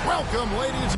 Welcome, ladies.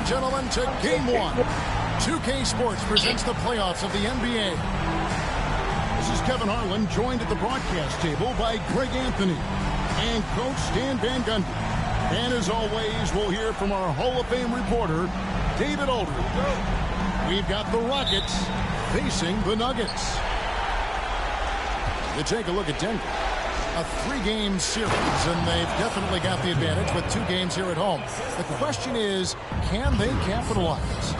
Gentlemen, to game one. 2K Sports presents the playoffs of the NBA. This is Kevin Harlan, joined at the broadcast table by Greg Anthony and Coach Stan Van Gundy. And as always, we'll hear from our Hall of Fame reporter, David Aldridge. We've got the Rockets facing the Nuggets. You take a look at Denver. A 3-game series, and they've definitely got the advantage with 2 games here at home. The question is, can they capitalize?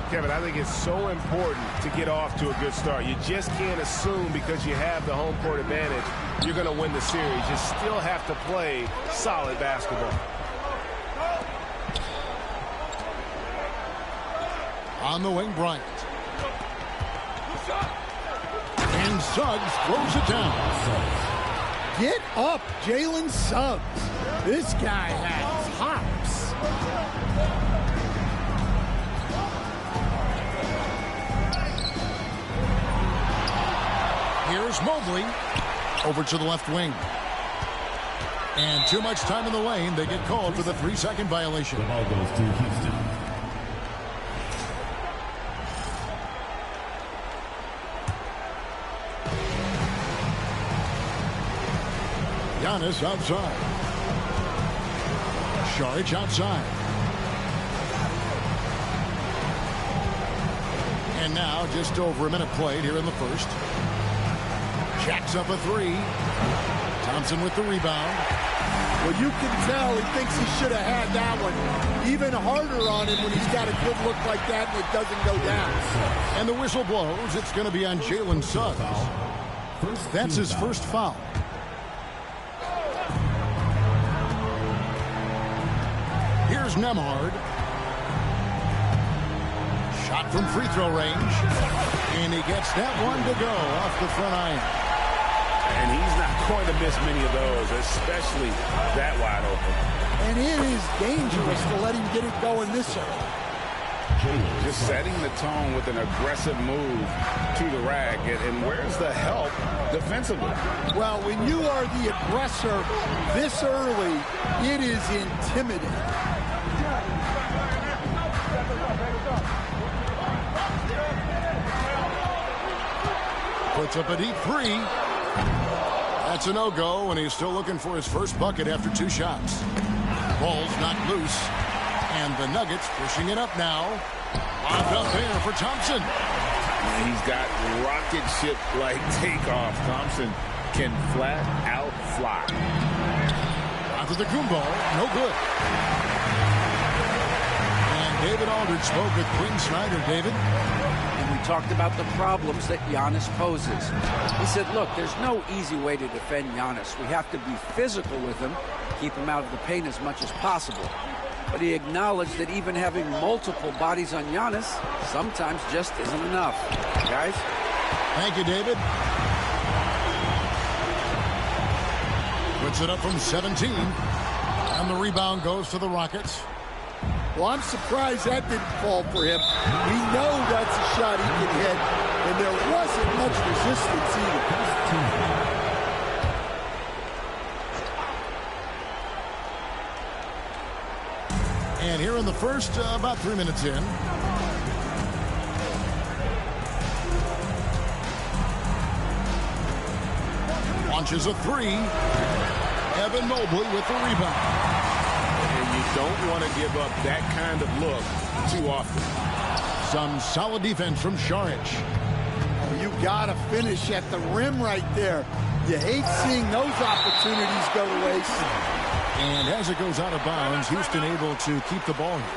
Kevin, I think it's so important to get off to a good start. You just can't assume because you have the home court advantage you're going to win the series. You still have to play solid basketball. On the wing, Bryant. And Suggs throws it down. Get up, Jalen Suggs. This guy has hops. Here's Mobley over to the left wing. And too much time in the lane. They get called for the 3-second violation. The ball goes to Houston. Giannis outside. Saric outside. And now just over a minute played here in the first. Jacks up a three. Thompson with the rebound. Well, you can tell he thinks he should have had that one. Even harder on him when he's got a good look like that and it doesn't go down. And the whistle blows. It's going to be on Jalen Suggs. That's his first foul. Here's Nembhard. Shot from free throw range. And he gets that one to go off the front iron. And he's not going to miss many of those, especially that wide open. And it is dangerous to let him get it going this early. Just setting the tone with an aggressive move to the rack. And where's the help defensively? Well, when you are the aggressor this early, it is intimidating. Puts up a deep three. That's a no-go, and he's still looking for his first bucket after 2 shots. Ball's knocked loose, and the Nuggets pushing it up now. Lobbed up there for Thompson. And he's got rocket ship-like takeoff. Thompson can flat out fly. Antetokounmpo, no good. And David Aldridge spoke with Quinn Snyder. David? And we talked about the problems that Giannis poses. He said, look, there's no easy way to defend Giannis. We have to be physical with him, keep him out of the paint as much as possible. But he acknowledged that even having multiple bodies on Giannis sometimes just isn't enough. Guys? Thank you, David. Puts it up from 17. And the rebound goes to the Rockets. Well, I'm surprised that didn't fall for him. We know that's a shot he can hit, and there wasn't much resistance either. And here in the first, about 3 minutes in. Launches a three. Evan Mobley with the rebound. And you don't want to give up that kind of look too often. Some solid defense from Saric. You got to finish at the rim right there. You hate seeing those opportunities go to waste. And as it goes out of bounds, Houston able to keep the ball here.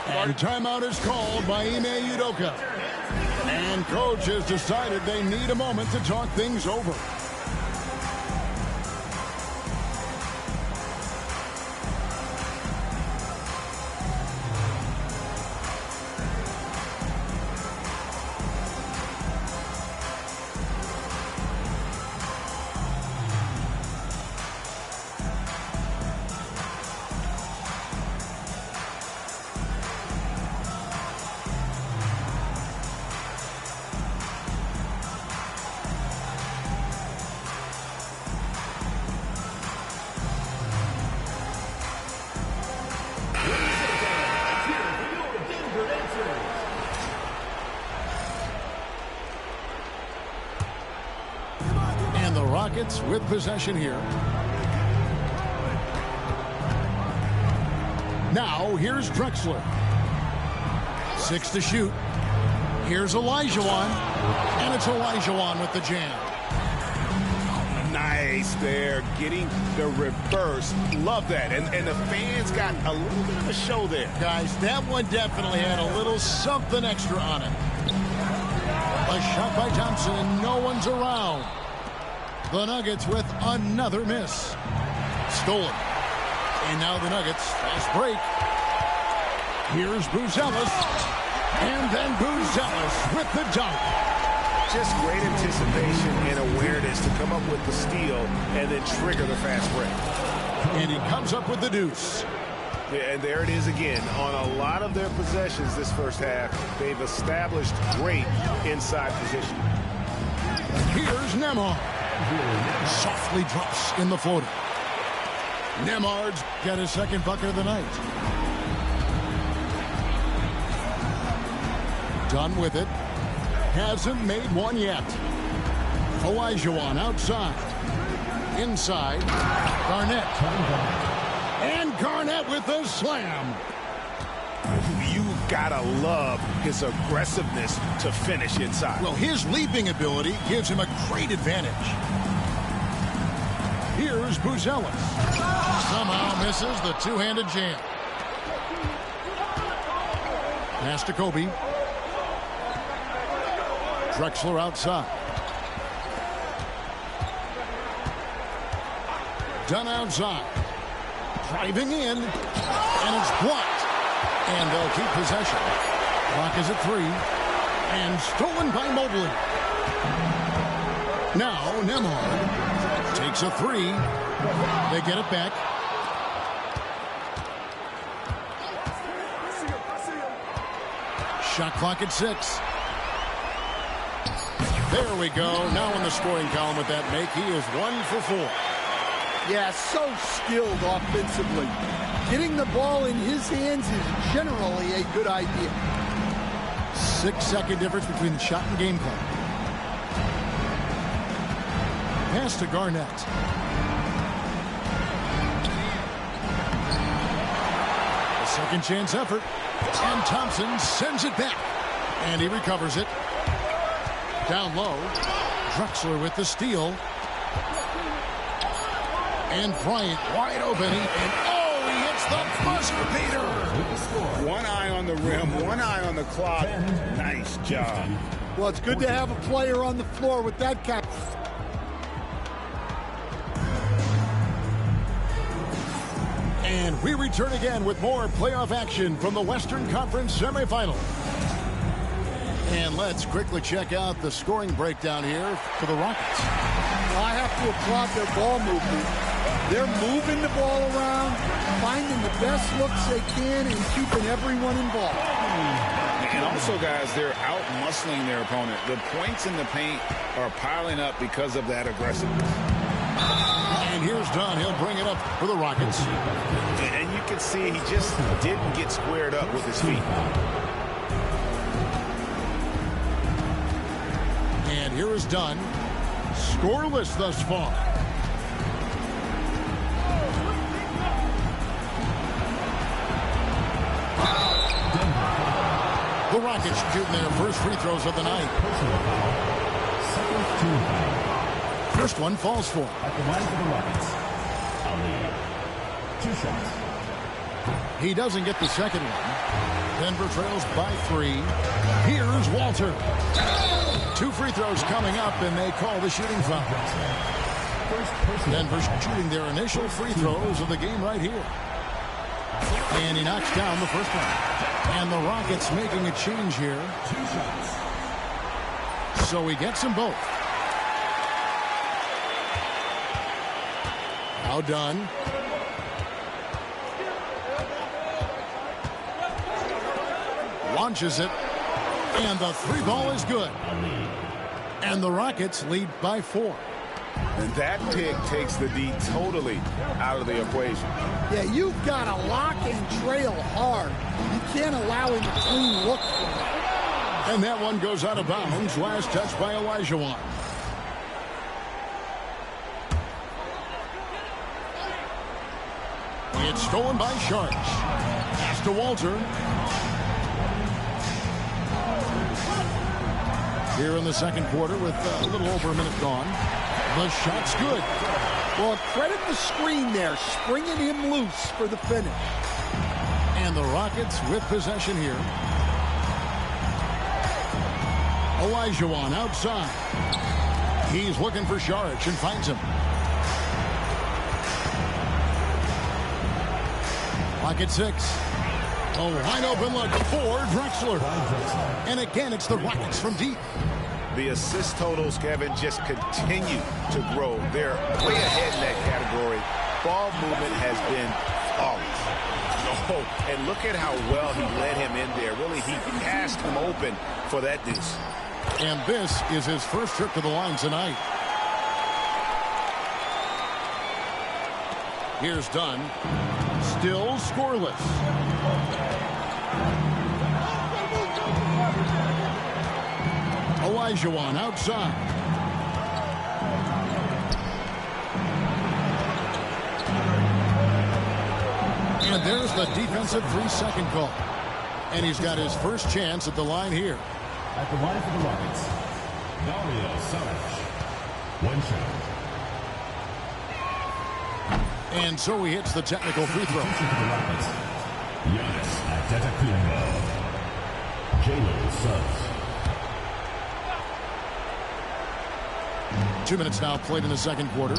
And timeout is called by Ime Udoka. And coach has decided they need a moment to talk things over. Rockets with possession here. Now here's Drexler. 6 to shoot. Here's Olajuwon. And it's Olajuwon with the jam. Nice there, getting the reverse. Love that. And the fans got a little bit of a show there. Guys, that one definitely had a little something extra on it. A shot by Thompson and no one's around. The Nuggets with another miss. Stolen. And now the Nuggets, fast break. Here's Buzelis. And then Buzelis with the dunk. Just great anticipation and awareness to come up with the steal and then trigger the fast break. And he comes up with the deuce. Yeah, and there it is again. On a lot of their possessions this first half, they've established great inside position. Here's Nembhard. Softly drops in the floater. Nembhard's got his second bucket of the night. Done with it. Hasn't made one yet. Olajuwon outside. Inside, Garnett. And Garnett with the slam. You gotta love his aggressiveness to finish inside. Well, his leaping ability gives him a great advantage. Here's Buzelis. Somehow misses the two-handed jam. Pass to Kobe. Drexler outside. Dunn outside. Driving in. And it's blocked. And they'll keep possession. Clock is at 3. And stolen by Mobley. Now Nembhard takes a 3. They get it back. Shot clock at 6. There we go. Now in the scoring column with that make, he is 1 for 4. Yeah, so skilled offensively. Getting the ball in his hands is generally a good idea. 6-second difference between the shot and game clock. Pass to Garnett. A second chance effort. And Thompson sends it back. And he recovers it. Down low. Drexler with the steal. And Bryant wide open. And oh, he hits the buzzer beater. One eye on the rim, one eye on the clock. Nice job. Well, it's good to have a player on the floor with that cap. And we return again with more playoff action from the Western Conference semifinals. And let's quickly check out the scoring breakdown here for the Rockets. Well, I have to applaud their ball movement. They're moving the ball around, finding the best looks they can, and keeping everyone involved. And also, guys, they're out-muscling their opponent. The points in the paint are piling up because of that aggressiveness. And here's Dunn. He'll bring it up for the Rockets. And you can see he just didn't get squared up with his feet. And here is Dunn. Scoreless thus far. The Rockets shooting their first free throws of the night. First one falls for. At the line for the Rockets, Ali. 2 shots. He doesn't get the second one. Denver trails by 3. Here's Walter. 2 free throws coming up, and they call the shooting foul. Denver's shooting their initial free throws of the game right here. And he knocks down the first one. And the Rockets making a change here. 2 shots. So he gets them both. Now done. Launches it. And the 3 ball is good. And the Rockets lead by 4. And that pick takes the D totally out of the equation. Yeah, you've got to lock and trail hard. You can't allow him a clean look for that. And that one goes out of bounds. Last touch by Olajuwon. It's stolen by Sharks. Pass to Walter. Here in the second quarter with a little over a minute gone. The shot's good. Well, credit the screen there, springing him loose for the finish. And the Rockets with possession here. Olajuwon outside. He's looking for Saric and finds him. Clock at 6. A wide open look for Drexler. And again, it's the Rockets from deep. The assist totals, Kevin, just continue to grow. They're way ahead in that category. Ball movement has been flawless. Oh, and look at how well he led him in there. Really, he passed him open for that deuce. And this is his first trip to the line tonight. Here's Dunn. Still scoreless. Olajuwon outside. And there's the defensive 3-second call. And he's got his first chance at the line here. At the line for the Rockets, Dario Saric. One shot. And so he hits the technical free throw. Giannis Antetokounmpo. Jalen Suggs. 2 minutes now played in the second quarter.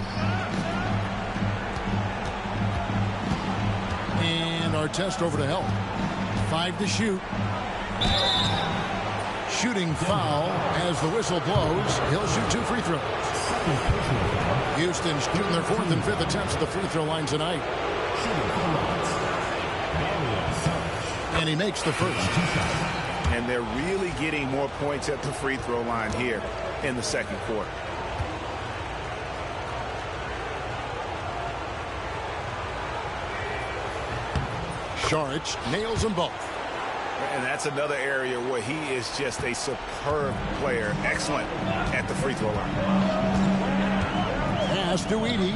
And Artest over to help. 5 to shoot. Shooting foul as the whistle blows. He'll shoot 2 free throws. Houston shooting their 4th and 5th attempts at the free throw line tonight. And he makes the first. And they're really getting more points at the free throw line here in the second quarter. Saric nails them both. And that's another area where he is just a superb player. Excellent at the free throw line. Pass to Edey.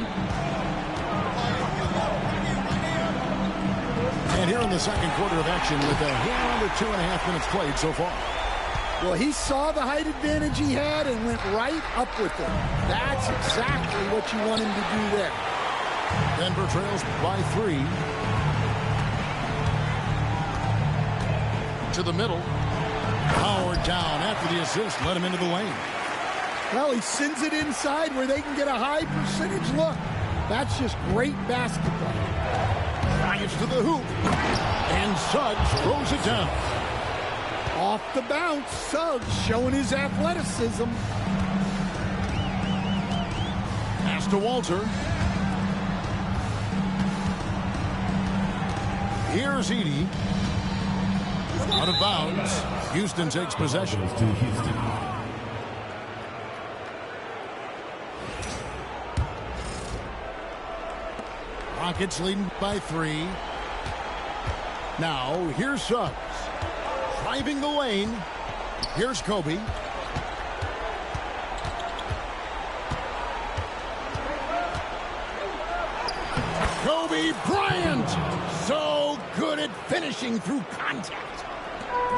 And here in the second quarter of action with a hair under 2.5 minutes played so far. Well, he saw the height advantage he had and went right up with it. That's exactly what you want him to do there. Denver trails by 3. To the middle. Howard down after the assist. Let him into the lane. Well, he sends it inside where they can get a high percentage look. That's just great basketball. Bryant to the hoop. And Suggs throws it down. Off the bounce, Suggs showing his athleticism. Pass to Walter. Here's Edey. Out of bounds. Houston takes possession. To Houston. Rockets leading by 3. Now, here's Suggs. Driving the lane. Here's Kobe. Kobe Bryant. So good at finishing through contact.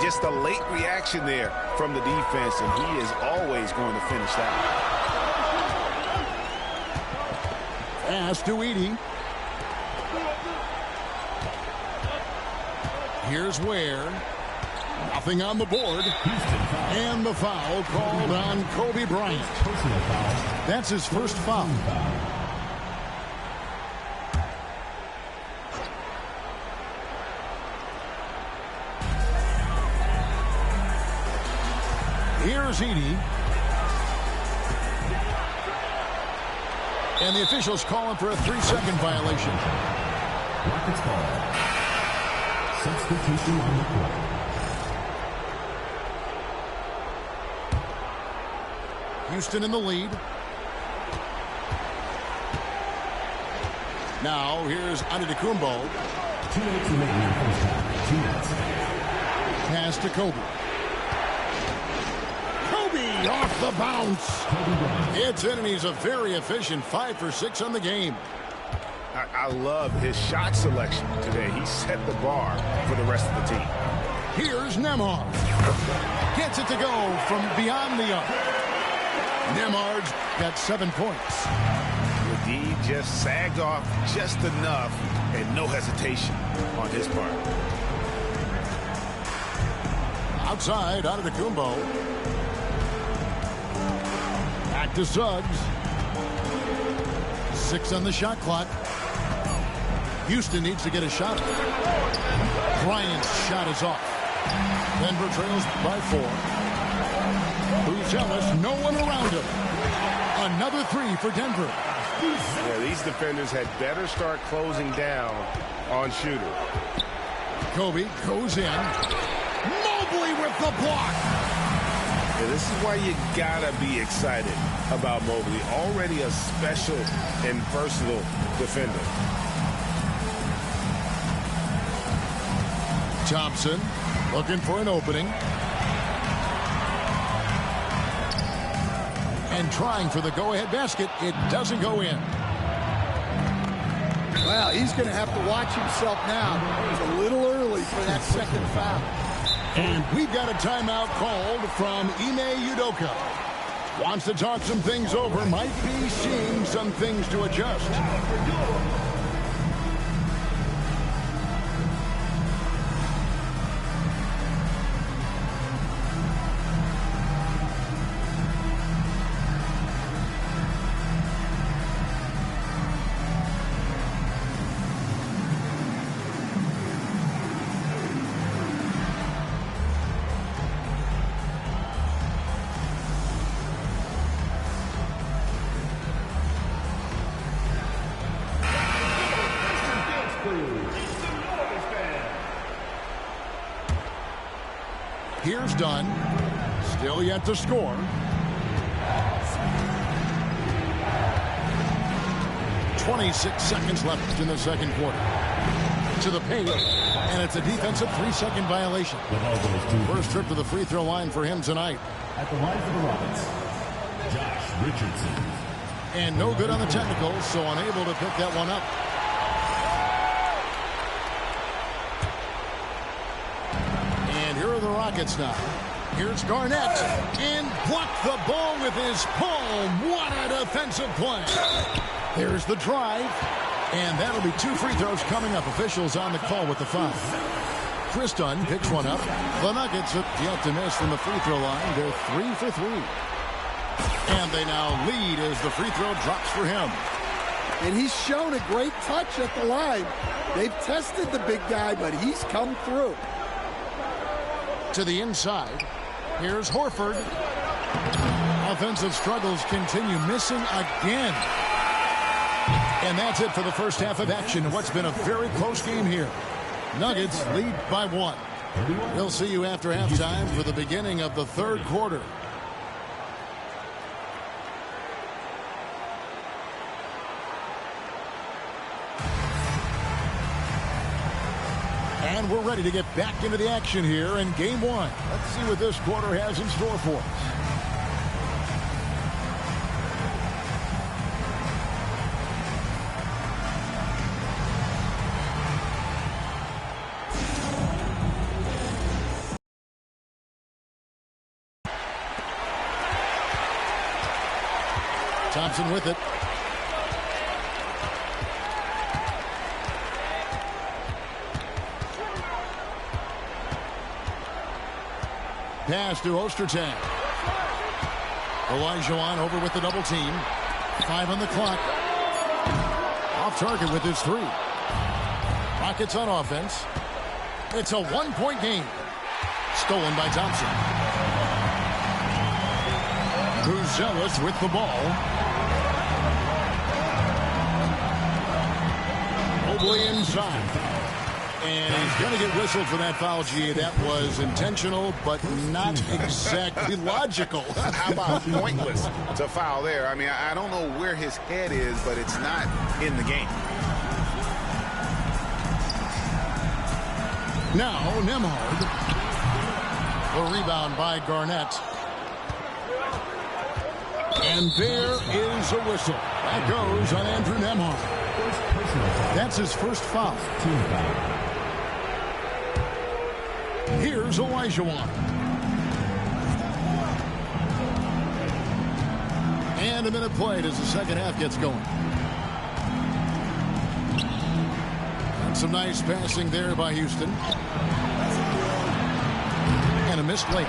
Just a late reaction there from the defense, and he is always going to finish that. Pass to Edey. Here's Ware. Nothing on the board. And the foul called on Kobe Bryant. That's his first foul. Here's Edey. And the officials calling for a 3-second violation. Rockets ball. Substitution on the court. Houston in the lead. Now here's Antetokounmpo. 2 minutes remaining in the first half. 2 minutes. Pass to Kobe. Kobe off the bounce. It's in, and he's a very efficient 5 for 6 on the game. I love his shot selection today. He set the bar for the rest of the team. Here's Nembhard. Gets it to go from beyond the arc. Nembhard's got 7 points. The D just sagged off just enough, and no hesitation on his part. Outside, Antetokounmpo. Back to Suggs. 6 on the shot clock. Houston needs to get a shot. Bryant's shot is off. Denver trails by 4. Who's Ellis? No one around him. Another 3 for Denver. Yeah, these defenders had better start closing down on Shooter. Kobe goes in. Mobley with the block. Yeah, this is why you gotta be excited about Mobley. Already a special and versatile defender. Thompson looking for an opening. And trying for the go-ahead basket. It doesn't go in. Well, he's going to have to watch himself now. It's a little early for that second foul. And we've got a timeout called from Ime Udoka. Wants to talk some things over, might be seeing some things to adjust. Here's Dunn. Still yet to score. .26 seconds left in the second quarter. To the paint, and it's a defensive 3-second violation. First trip to the free throw line for him tonight. At the line for the Rockets, Josh Richardson. And no good on the technicals, so unable to pick that one up. And here are the Rockets now. Here's Garnett, and blocked the ball with his palm. What a defensive play. There's the drive, and that'll be 2 free throws coming up. Officials on the call with the foul. Chris Dunn picks one up. The Nuggets have yet to miss from the free throw line. They're 3 for 3. And they now lead as the free throw drops for him. And he's shown a great touch at the line. They've tested the big guy, but he's come through. To the inside. Here's Horford. Offensive struggles continue, missing again. And that's it for the first half of action. What's been a very close game here. Nuggets lead by 1. We'll see you after halftime for the beginning of the third quarter. And we're ready to get back into the action here in game 1. Let's see what this quarter has in store for us. Thompson with it. Pass to Ostertag. Olajuwon over with the double team. 5 on the clock. Off target with his 3. Rockets on offense. It's a 1-point game. Stolen by Thompson. Zealous with the ball. Mobley inside. And he's going to get whistled for that foul, G. That was intentional, but not exactly logical. How about pointless to foul there? I mean, I don't know where his head is, but it's not in the game. Now, Nembhard. The rebound by Garnett. And there is a whistle. That goes on Andrew Nembhard. That's his first foul. Here's Olajuwon. And a minute played as the second half gets going. And some nice passing there by Houston. And a missed layup.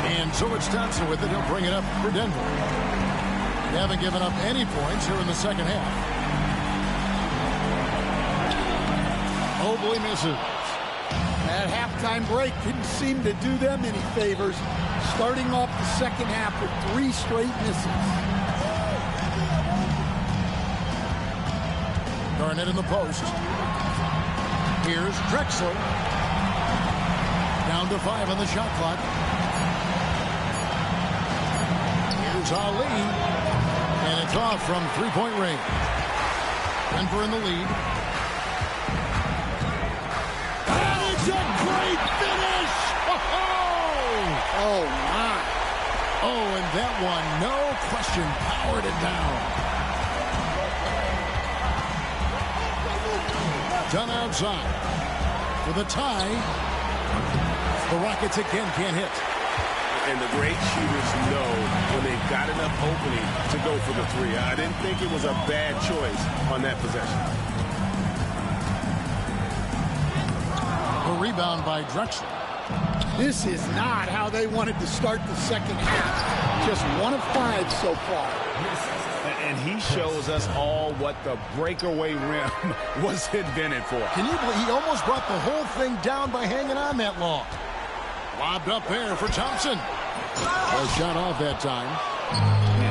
And so it's Thompson with it. He'll bring it up for Denver. They haven't given up any points here in the second half. Mobley misses. That halftime break didn't seem to do them any favors. Starting off the second half with 3 straight misses. Garnett in the post. Here's Drexler. Down to 5 on the shot clock. Here's Ali. And it's off from 3-point range. Denver in the lead. And it's a great finish! Oh, my. Oh, and that one, no question, powered it down. Dunn outside. For the tie. The Rockets again can't hit. And the great shooters know when they've got enough opening to go for the three. I didn't think it was a bad choice on that possession. A rebound by Drexler. This is not how they wanted to start the second half. Just 1 of 5 so far. And he shows us all what the breakaway rim was invented for. Can you believe he almost brought the whole thing down by hanging on that long? Lobbed up there for Thompson. A shot off that time.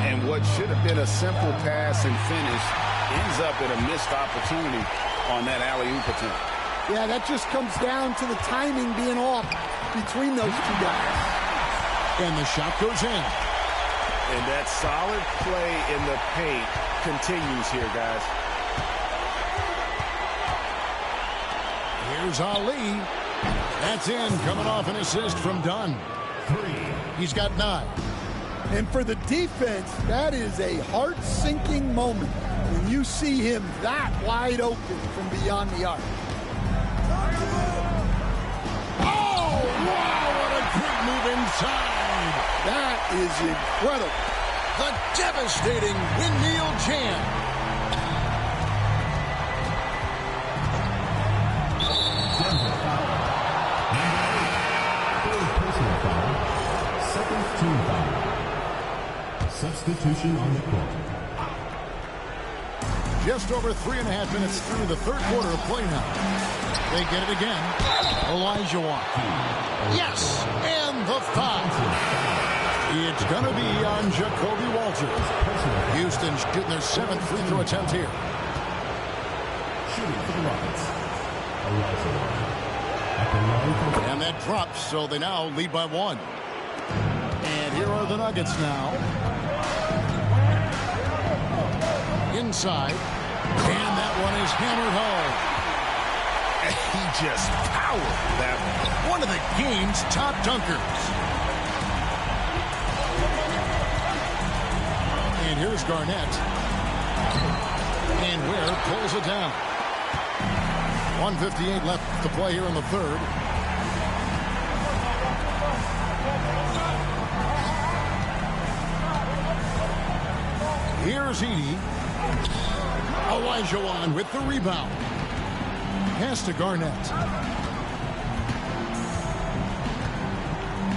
And what should have been a simple pass and finish ends up in a missed opportunity on that alley-oop attempt. Yeah, that just comes down to the timing being off between those two guys. And the shot goes in. And that solid play in the paint continues here, guys. Here's Ali. That's in, coming off an assist from Dunn. 3. He's got 9. And for the defense, that is a heart-sinking moment when you see him that wide open from beyond the arc. Oh, wow, what a great move inside. That is incredible. The devastating windmill jam. Denver foul. Number 8. 3rd personal foul. 2nd team foul. Substitution on the court. Just over 3.5 minutes through the third quarter of play now. They get it again. Olajuwon. Yes, and the foul. It's going to be on Jacoby Walters. Houston shooting their 7th free throw attempt here. Shooting for the Rockets. Olajuwon. At the line for And that drops, so they now lead by 1. And here are the Nuggets now. Inside. And that one is hammered home. He just powered that One of the game's top dunkers. And here's Garnett. And Ware pulls it down. 1:58 left to play here in the third. Here's Edey. Olajuwon with the rebound. Pass to Garnett.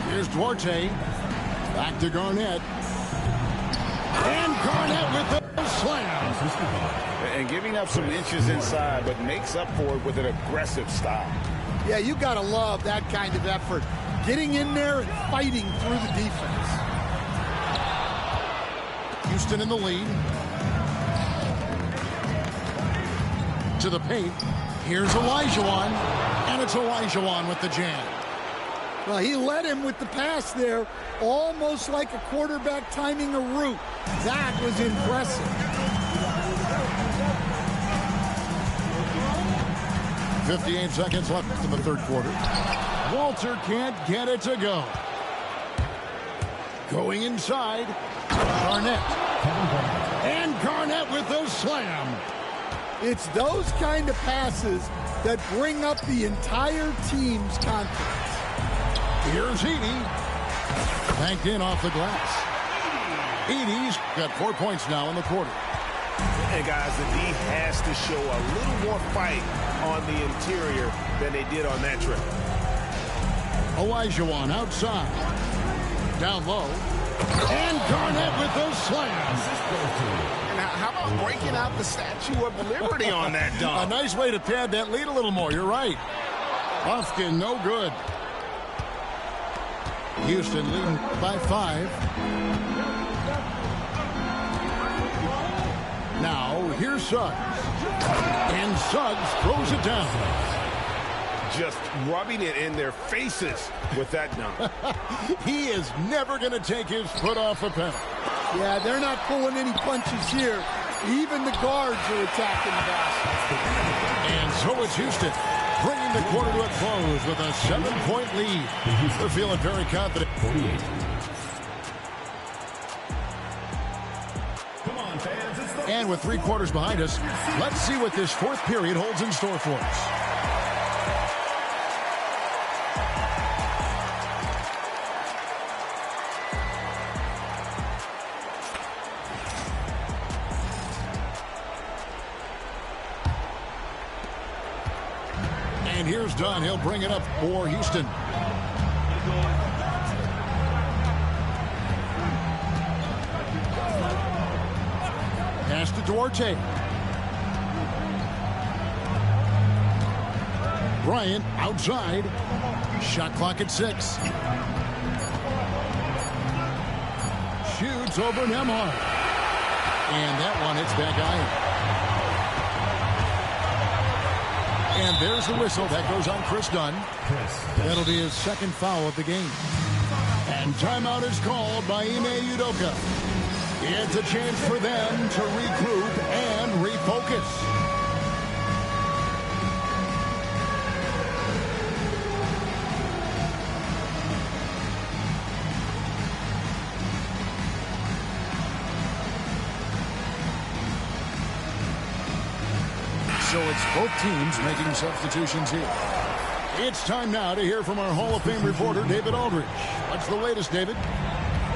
Here's Duarte. Back to Garnett. And Garnett with the slam. And giving up some inches inside, but makes up for it with an aggressive style. Yeah, you got to love that kind of effort. Getting in there and fighting through the defense. Houston in the lead. To the paint. Here's Olajuwon. And it's Olajuwon with the jam. Well, he led him with the pass there, almost like a quarterback timing a route. That was impressive. 58 seconds left in the third quarter. Walter can't get it to go. Going inside. Garnett. And Garnett with the slam. It's those kind of passes that bring up the entire team's confidence. Here's Edey. Banked in off the glass. Edey's got 4 points now in the quarter. And guys, the D has to show a little more fight on the interior than they did on that trip. Olajuwon outside. Down low. And Garnett with the slam. And how about breaking out the Statue of Liberty on that A dunk? nice way to pad that lead a little more. You're right. Buffkin, no good. Houston leading by 5. Now, here's Suggs. And Suggs throws it down. Just rubbing it in their faces with that dunk. He is never going to take his foot off the pedal. Yeah, they're not pulling any punches here. Even the guards are attacking the basket. And so it's Houston, bringing the quarter to a close with a 7-point lead. They're feeling very confident. 48. Come on, fans, it's the And with 3 quarters behind us, let's see what this fourth period holds in store for us. And here's Dunn. He'll bring it up for Houston. Pass to Duarte. Bryant outside. Shot clock at 6. Shoots over Nembhard. And that one hits back iron. And there's the whistle. That goes on Chris Dunn. That'll be his second foul of the game. And timeout is called by Ime Udoka. It's a chance for them to regroup and refocus. So it's both teams making substitutions here. It's time now to hear from our Hall of Fame reporter, David Aldridge. What's the latest, David?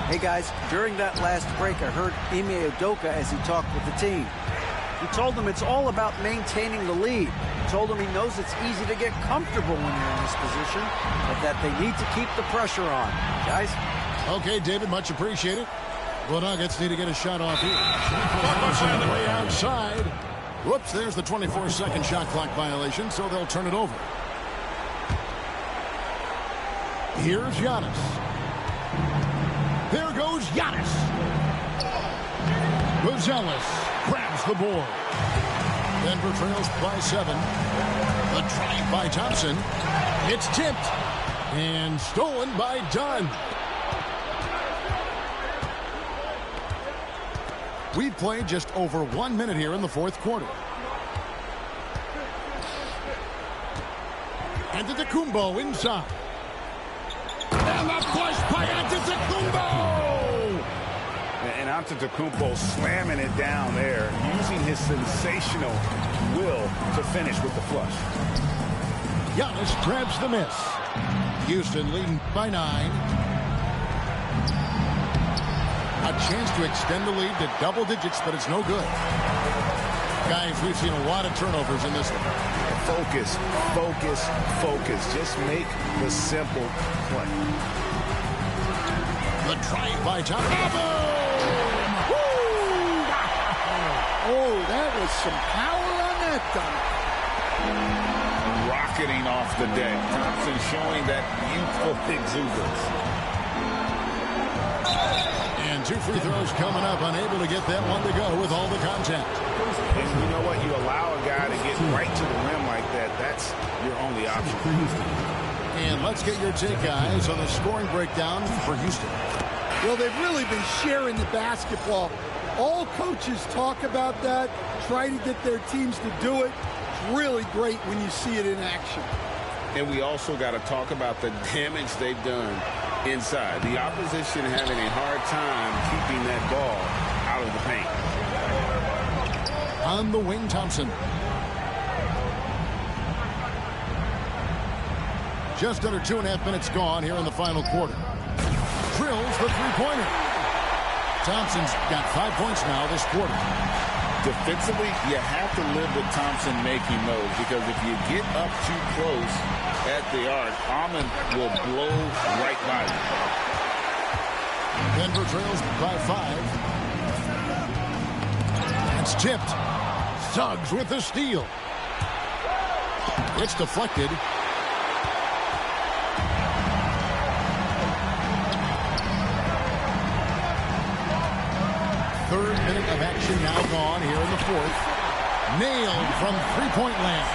Hey, guys, during that last break, I heard Ime Udoka as he talked with the team. He told them it's all about maintaining the lead. He told them he knows it's easy to get comfortable when you're in this position, but that they need to keep the pressure on. Guys? Okay, David, much appreciated. The Nuggets need to get a shot off here. Way outside. Whoops, there's the 24-second shot clock violation, so they'll turn it over. Here's Giannis. There goes Giannis. Rosales grabs the board. Denver trails by 7. The drive by Thompson. It's tipped and stolen by Dunn. We've played just over 1 minute here in the fourth quarter. Antetokounmpo inside. And the push by Antetokounmpo! And Antetokounmpo slamming it down there, using his sensational will to finish with the flush. Giannis grabs the miss. Houston leading by 9. A chance to extend the lead to double digits, but it's no good. Guys, we've seen a lot of turnovers in this one. Focus, focus, focus. Just make the simple play. The drive by Thompson. Oh, that was some power on that dunk. Rocketing off the deck. Thompson showing that youthful exuberance. And 2 free throws coming up, unable to get that one to go with all the contact. And you know what? You allow a guy to get right to the rim like that. That's your only option. And let's get your take, guys, on the scoring breakdown for Houston. Well, they've really been sharing the basketball. All coaches talk about that, try to get their teams to do it. It's really great when you see it in action. And we also got to talk about the damage they've done inside. The opposition having a hard time keeping that ball out of the paint. On the wing, Thompson. Just under 2.5 minutes gone here in the final quarter. Drills the three-pointer. Thompson's got 5 points now this quarter. Defensively, you have to live with Thompson making those, because if you get up too close at the arc, Ahmed will blow right by you. Denver trails by 5. It's tipped. Suggs with the steal. It's deflected. Third minute of action now gone here in the fourth. Nailed from three-point land.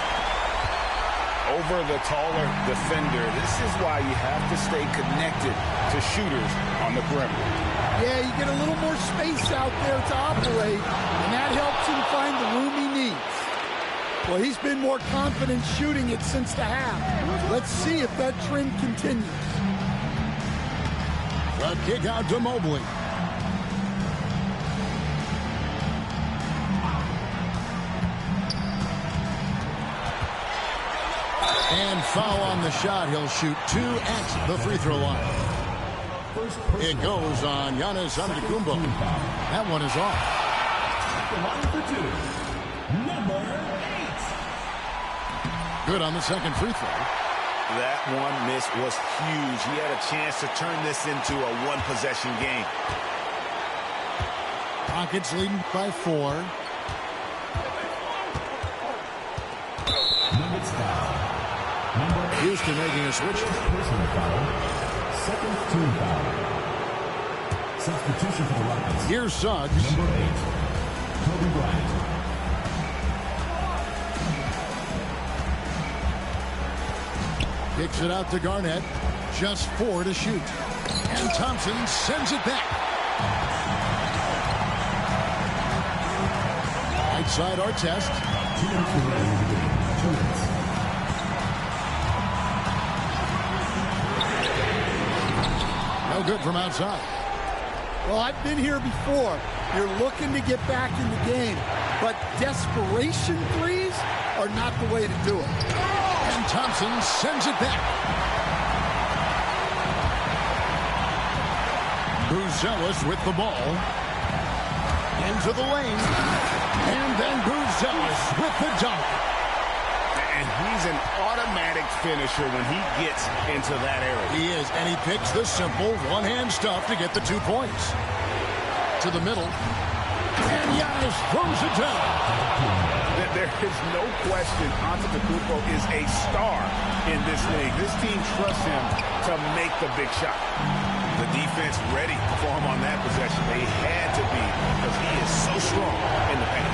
Over the taller defender. This is why you have to stay connected to shooters on the perimeter. Yeah, you get a little more space out there to operate, and that helps him find the room he needs. Well, he's been more confident shooting it since the half. Let's see if that trend continues. The kick out to Mobley. And foul on the shot. He'll shoot 2 at the free throw line. It goes on Giannis Antetokounmpo. That one is off. The line for 2. Number 8. Good on the second free throw. That one miss was huge. He had a chance to turn this into a one-possession game. Rockets leading by 4. Nuggets foul. Number 8. Houston making a switch. Personal foul. Second team foul. Substitution for the Rockets. Here's Suggs. Number 8. Kobe Bryant. Kicks it out to Garnett. Just 4 to shoot. And Thompson sends it back. Right side Artest. 2 minutes remaining in the game. 2 minutes. No good from outside. Well, I've been here before. You're looking to get back in the game, but desperation threes are not the way to do it. And Thompson sends it back. Buzelis with the ball. Into the lane. And then Buzelis with the dunk. And he's an automatic finisher when he gets into that area. He is, and he picks the simple one-hand stuff to get the 2 points. To the middle. And Giannis throws it down. There is no question Antetokounmpo is a star in this league. This team trusts him to make the big shot. The defense ready for him on that possession. They had to be because he is so strong in the paint.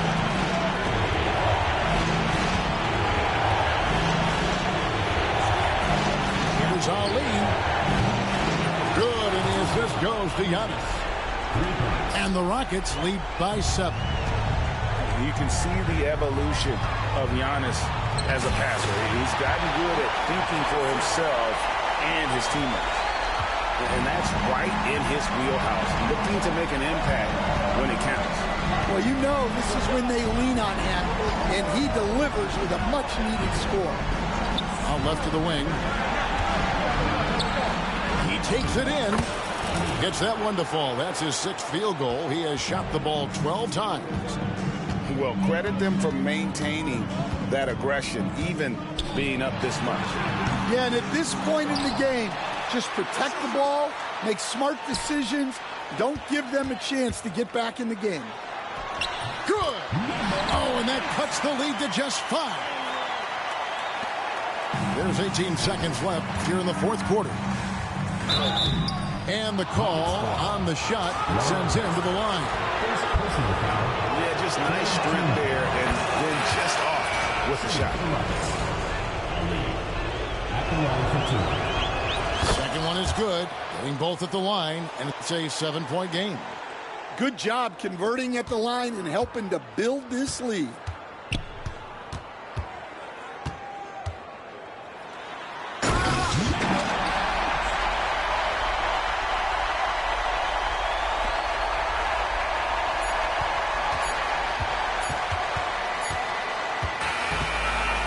Here's Ali. Good, and the assist goes to Giannis. And the Rockets lead by 7. You can see the evolution of Giannis as a passer. He's gotten good at thinking for himself and his teammates. And that's right in his wheelhouse, looking to make an impact when it counts. Well, you know this is when they lean on him, and he delivers with a much-needed score. Out left to the wing. He takes it in. Gets that one to fall. That's his 6th field goal. He has shot the ball 12 times. Well, credit them for maintaining that aggression, even being up this much. Yeah, and at this point in the game, just protect the ball, make smart decisions, don't give them a chance to get back in the game. Good! Oh, and that cuts the lead to just 5. There's 18 seconds left here in the 4th quarter. And the call on the shot sends him to the line. Yeah, just nice strength there, and then just off with the shot. At the line for 2. Second one is good. Getting both at the line, and it's a 7-point game. Good job converting at the line and helping to build this lead.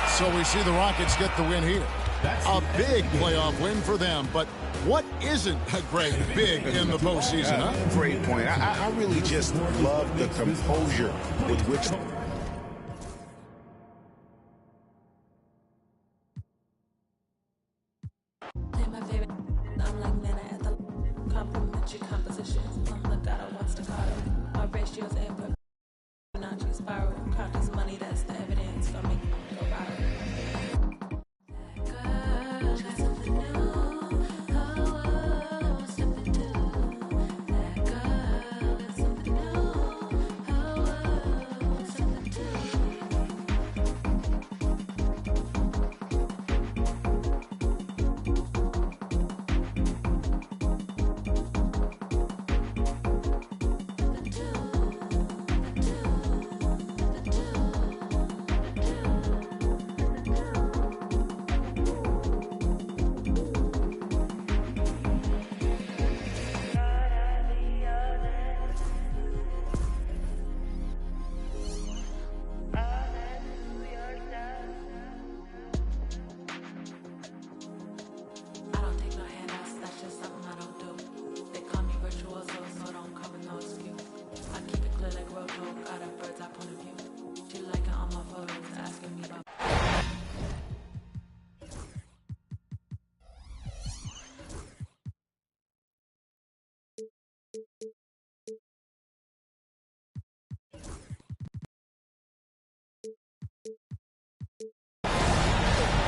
So we see the Rockets get the win here. A big playoff win for them, but what isn't a great big in the postseason, huh? Great point. I really just love the composure with which...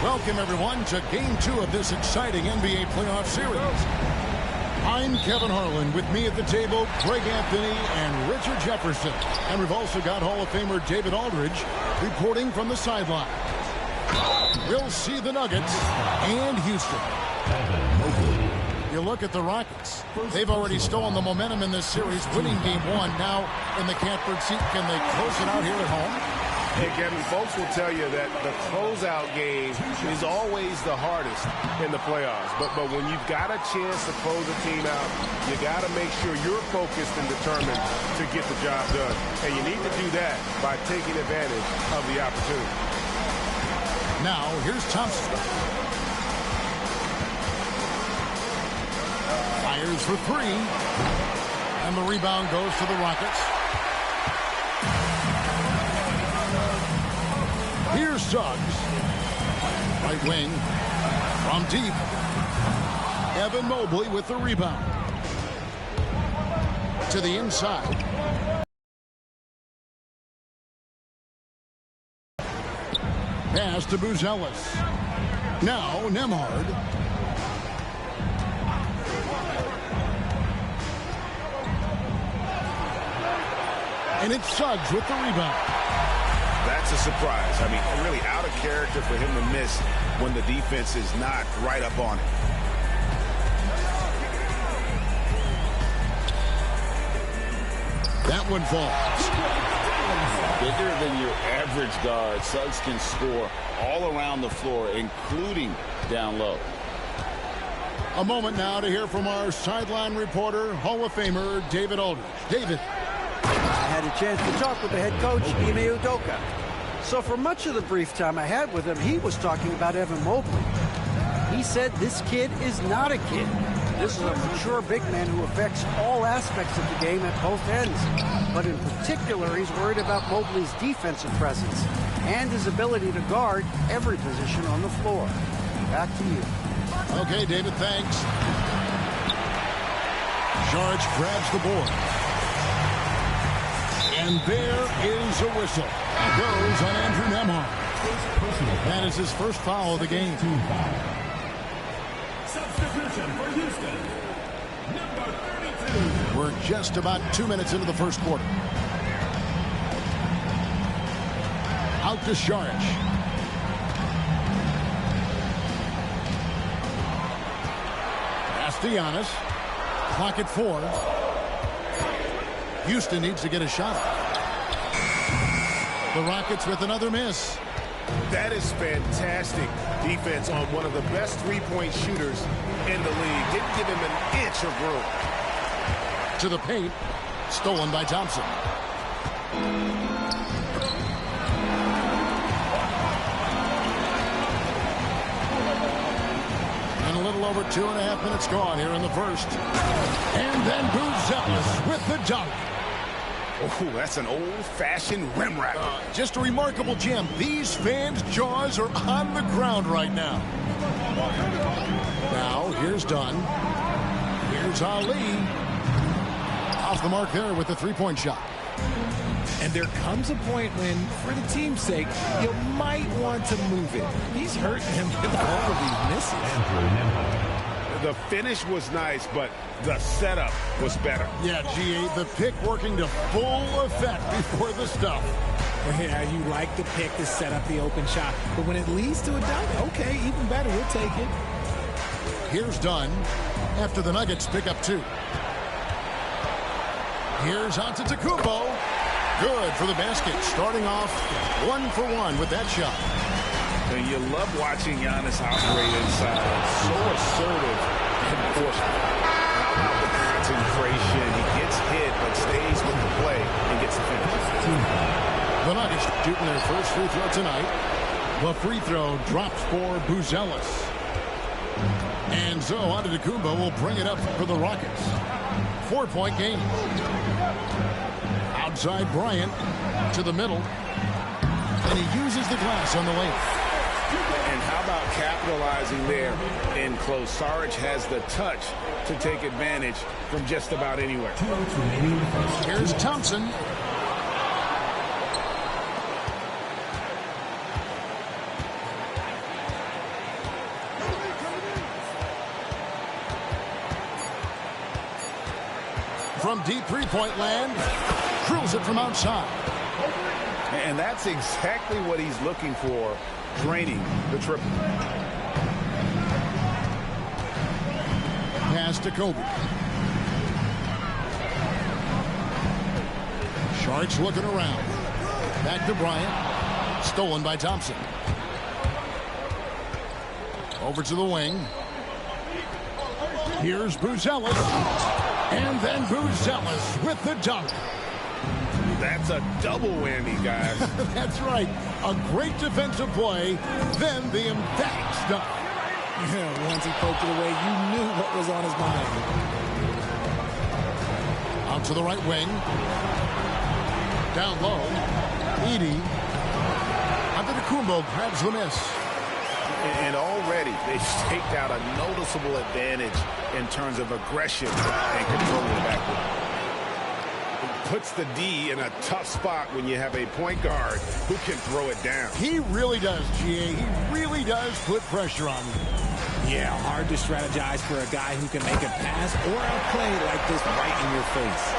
Welcome, everyone, to Game 2 of this exciting NBA playoff series. I'm Kevin Harlan. With me at the table, Greg Anthony and Richard Jefferson. And we've also got Hall of Famer David Aldridge reporting from the sideline. We'll see the Nuggets and Houston. You look at the Rockets. They've already stolen the momentum in this series, winning Game 1. Now in the catbird seat, can they close it out here at home? Hey, Kevin, folks will tell you that the closeout game is always the hardest in the playoffs. But when you've got a chance to close a team out, you got to make sure you're focused and determined to get the job done. And you need to do that by taking advantage of the opportunity. Now, here's Thompson. Fires for three. And the rebound goes to the Rockets. Here's Suggs. Right wing. From deep. Evan Mobley with the rebound. To the inside. Pass to Buzelis. Now Nembhard. And it's Suggs with the rebound. That's a surprise. I mean, really out of character for him to miss when the defense is not right up on it. That one falls. Bigger than your average guard, Suggs can score all around the floor, including down low. A moment now to hear from our sideline reporter, Hall of Famer David Aldridge. David. I had a chance to talk with the head coach, Ime Udoka. So for much of the brief time I had with him, he was talking about Evan Mobley. He said this kid is not a kid. This is a mature big man who affects all aspects of the game at both ends. But in particular, he's worried about Mobley's defensive presence and his ability to guard every position on the floor. Back to you. Okay, David, thanks. Saric grabs the board. And there is a whistle. Goes on Andrew Nembhard. That is his first foul of the game. Substitution for Houston. Number 32. We're just about 2 minutes into the first quarter. Out to Saric. Pass to Giannis. Clock at 4. Houston needs to get a shot. The Rockets with another miss. That is fantastic defense on one of the best three-point shooters in the league. Didn't give him an inch of room. To the paint. Stolen by Thompson. And a little over 2.5 minutes gone here in the first. And then Buzelis with the dunk. Oh, that's an old-fashioned rim rack. Just a remarkable gem. These fans' jaws are on the ground right now. Now, here's Dunn. Here's Ali. Off the mark there with the three-point shot. And there comes a point when, for the team's sake, you might want to move it. He's hurting him with all of these misses. The finish was nice, but the setup was better. Yeah, G.A., the pick working to full effect before the stuff. Yeah, you like the pick to set up the open shot. But when it leads to a dunk, okay, even better, we'll take it. Here's Dunn after the Nuggets pick up 2. Here's Antetokounmpo. Good for the basket. Starting off 1 for 1 with that shot. And you love watching Giannis operate inside. So assertive and forceful. How about the concentration? He gets hit but stays with the play and gets the finish. The Nuggets shooting their first free throw tonight. The free throw drops for Buzelis. And so Antetokounmpo will bring it up for the Rockets. 4-point game. Outside Bryant to the middle. And he uses the glass on the lane. And how about capitalizing there in close? Sarge has the touch to take advantage from just about anywhere. Here's Thompson. From deep three-point land, drills it from outside. And that's exactly what he's looking for, draining the triple. Pass to Kobe. Sharks looking around. Back to Bryant. Stolen by Thompson. Over to the wing. Here's Buzelis. And then Buzelis with the dunk. That's a double whammy, guys. That's right. A great defensive play, then the emphatic stuff. Yeah, once he poked it away, you knew what was on his mind. Out to the right wing. Down low. Edey. Antetokounmpo grabs the miss. And already they've staked out a noticeable advantage in terms of aggression and control of the backcourt. It puts the D in a tough spot when you have a point guard who can throw it down. He really does, GA. He really does put pressure on him. Yeah, hard to strategize for a guy who can make a pass or a play like this right in your face.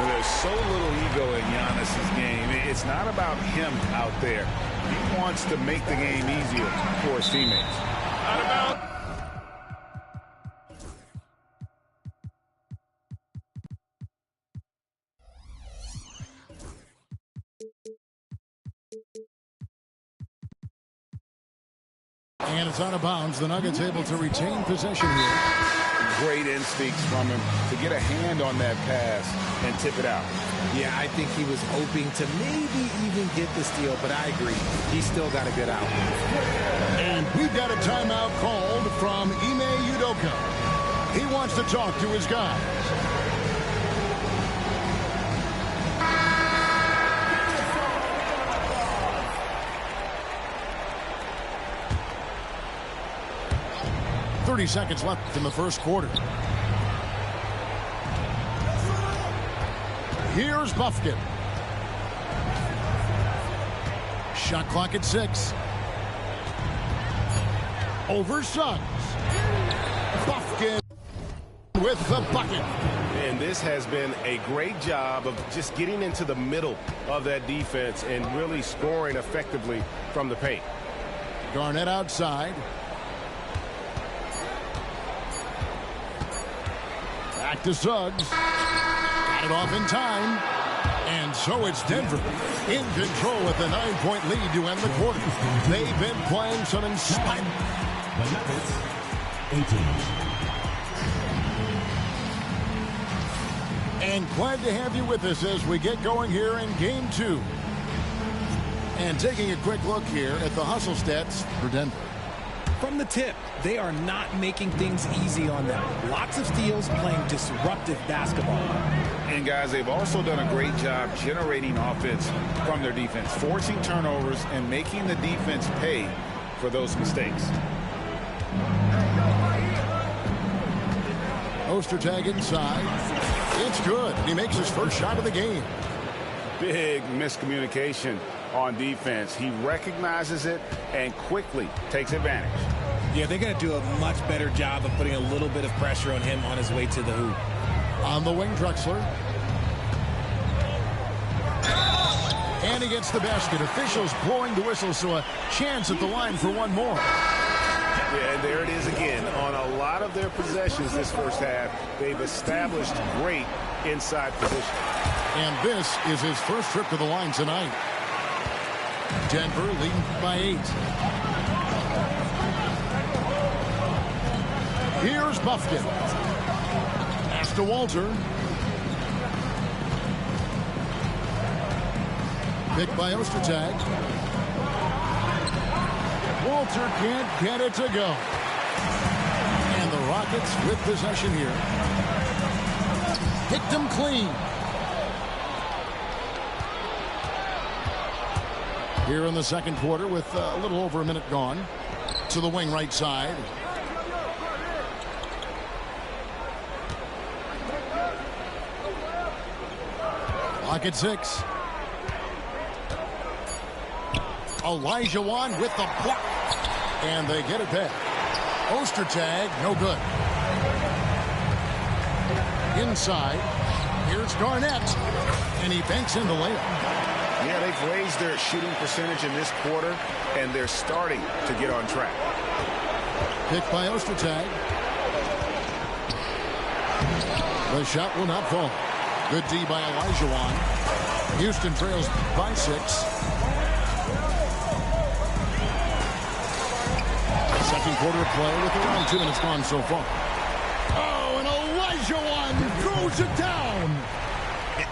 There's so little ego in Giannis's game. It's not about him out there. He wants to make the game easier for his teammates. Not about. And it's out of bounds. The Nuggets able to retain possession here. Great instincts from him to get a hand on that pass and tip it out. Yeah, I think he was hoping to maybe even get the steal, but I agree. He still got a good out. And we've got a timeout called from Ime Udoka. He wants to talk to his guys. .30 seconds left in the first quarter. Here's Bufkin. Shot clock at 6. Over Suggs. Bufkin with the bucket. And this has been a great job of just getting into the middle of that defense and really scoring effectively from the paint. Garnett outside. Back to Suggs. Got it off in time. And so it's Denver in control with a 9-point lead to end the quarter. They've been playing some inspiring. The Nuggets, 18. And glad to have you with us as we get going here in Game 2. And taking a quick look here at the hustle stats for Denver. From the tip, they are not making things easy on them. Lots of steals, playing disruptive basketball. And guys, they've also done a great job generating offense from their defense, forcing turnovers and making the defense pay for those mistakes. Ostertag inside. It's good. He makes his first shot of the game. Big miscommunication on defense. He recognizes it and quickly takes advantage. Yeah, they're going to do a much better job of putting a little bit of pressure on him on his way to the hoop. On the wing, Drexler. And against the basket. Officials blowing the whistle, so a chance at the line for one more. Yeah, and there it is again. On a lot of their possessions this first half, they've established great inside position. And this is his first trip to the line tonight. Denver leading by 8. Here's Bufkin. Pass to Walter. Picked by Ostertag. Walter can't get it to go. And the Rockets with possession here. Picked him clean. here in the second quarter with a little over a minute gone. To the wing right side. Lock at 6. Olajuwon with the block. And they get it back. Ostertag, no good. Inside. Here's Garnett. And he banks in the layup. Yeah, they've raised their shooting percentage in this quarter, and they're starting to get on track. Picked by Ostertag. The shot will not fall. Good D by Olajuwon. Houston trails by 6. Second quarter of play with around 2 minutes gone so far. Oh, and Olajuwon throws it down.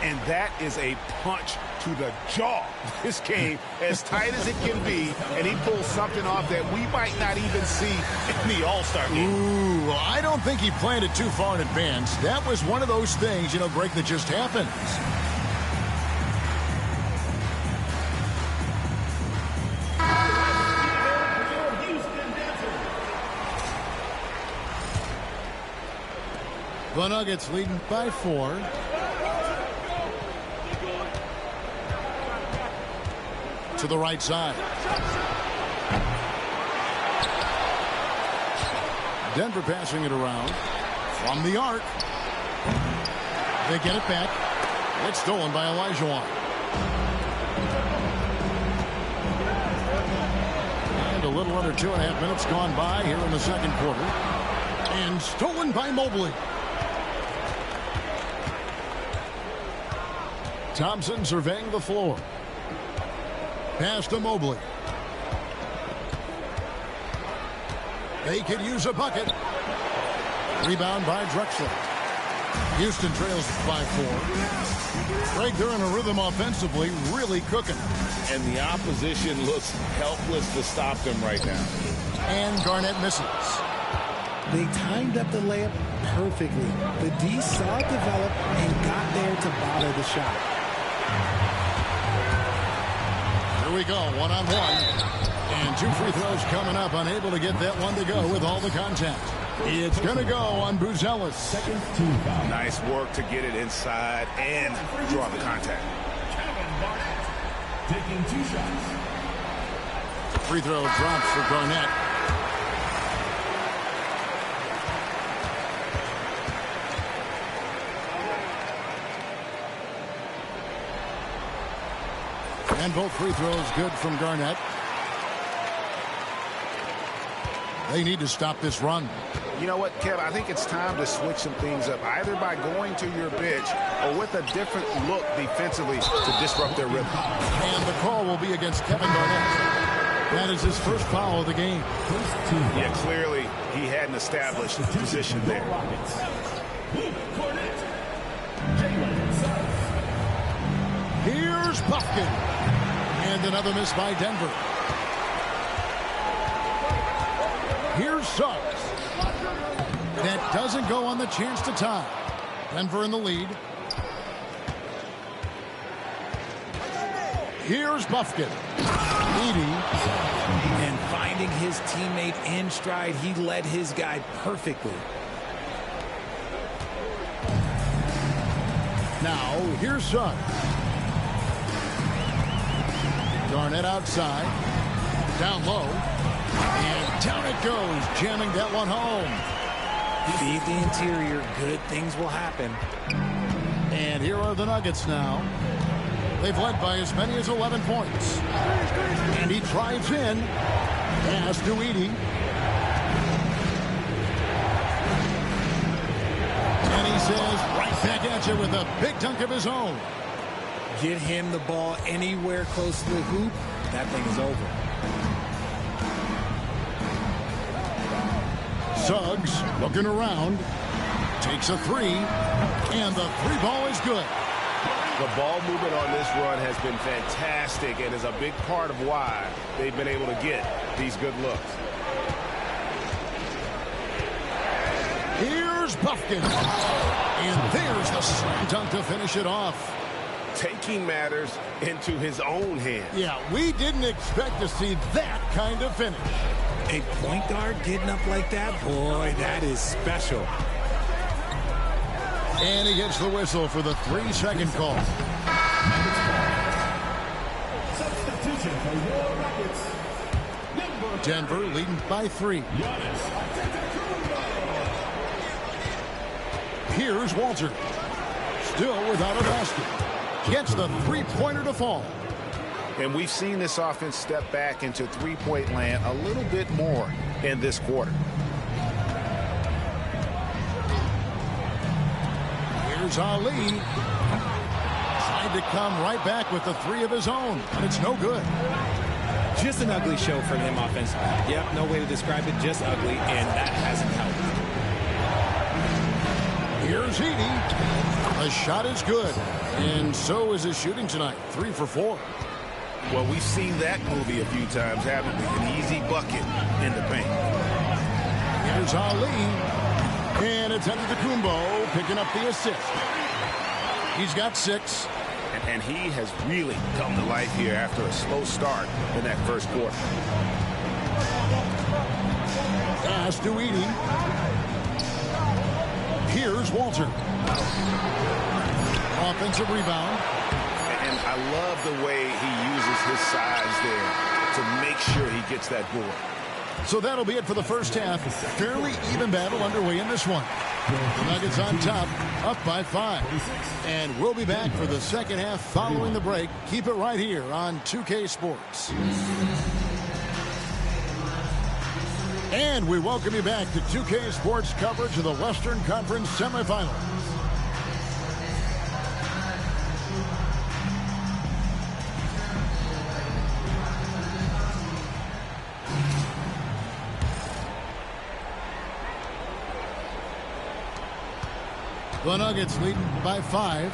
And that is a punch to the jaw. This game as tight as it can be, and he pulls something off that we might not even see in the All-Star game. Ooh, I don't think he planned it too far in advance. That was one of those things, Greg, that just happens. The Nuggets leading by 4. To the right side. Denver passing it around. From the arc. They get it back. It's stolen by Olajuwon. And a little under 2.5 minutes gone by here in the second quarter. And stolen by Mobley. Thompson surveying the floor. Pass to Mobley. They could use a bucket. Rebound by Drexler. Houston trails by 4. Greg, they're in a rhythm offensively, really cooking. And the opposition looks helpless to stop them right now. And Garnett misses. They timed up the layup perfectly. The D saw it develop and got there to bother the shot. Here we go, one-on-one. And 2 free throws coming up. Unable to get that one to go with all the contact. It's going to go on Buzelis. Nice work to get it inside and draw the contact. Taking 2 shots. Free throw drops for Garnett. And both free throws good from Garnett. They need to stop this run. You know what, Kev? I think it's time to switch some things up, either by going to your bench or with a different look defensively to disrupt their rhythm. And the call will be against Kevin Garnett. That is his first foul of the game. Yeah, clearly he hadn't established the position there. Here's Buffkin. And another miss by Denver. Here's Suggs. That doesn't go on the chance to tie. Denver in the lead. Here's Buffkin. Edey. And finding his teammate in stride, he led his guy perfectly. Now, here's Suggs. Garnett outside. Down low. And down it goes, jamming that one home. Feed the interior, good things will happen. And here are the Nuggets now. They've led by as many as 11 points. And he drives in. Pass to Edey. And he says, right back at you with a big dunk of his own. Get him the ball anywhere close to the hoop, that thing is over. Suggs looking around. Takes a 3. And the 3-ball is good. The ball movement on this run has been fantastic and is a big part of why they've been able to get these good looks. Here's Buffkin. And there's the slam dunk to finish it off. taking matters into his own hands. Yeah, we didn't expect to see that kind of finish. A point guard getting up like that, boy, that is special. And he gets the whistle for the 3-second call. Substitution for your Rockets. Denver leading by 3. Here's Walter. Still without a basket. Gets the three-pointer to fall. And we've seen this offense step back into three-point land a little bit more in this quarter. Here's Ali. Tried to come right back with the 3 of his own, but it's no good. Just an ugly show for them offensively. Yep, no way to describe it, just ugly, and that hasn't helped. Here's Edey. The shot is good, and so is his shooting tonight. 3 for 4. Well, we've seen that movie a few times, haven't we? An easy bucket in the paint. Here's Ali. And it's Antetokounmpo picking up the assist. He's got 6. And he has really come to life here after a slow start in that first quarter. Pass to Edey. Here's Walter. Offensive rebound. And I love the way he uses his size there to make sure he gets that board. So that'll be it for the first half. Fairly even battle underway in this one. The Nuggets on top, up by 5. And we'll be back for the second half following the break. Keep it right here on 2K Sports. And we welcome you back to 2K Sports coverage of the Western Conference semifinals. The Nuggets leading by 5.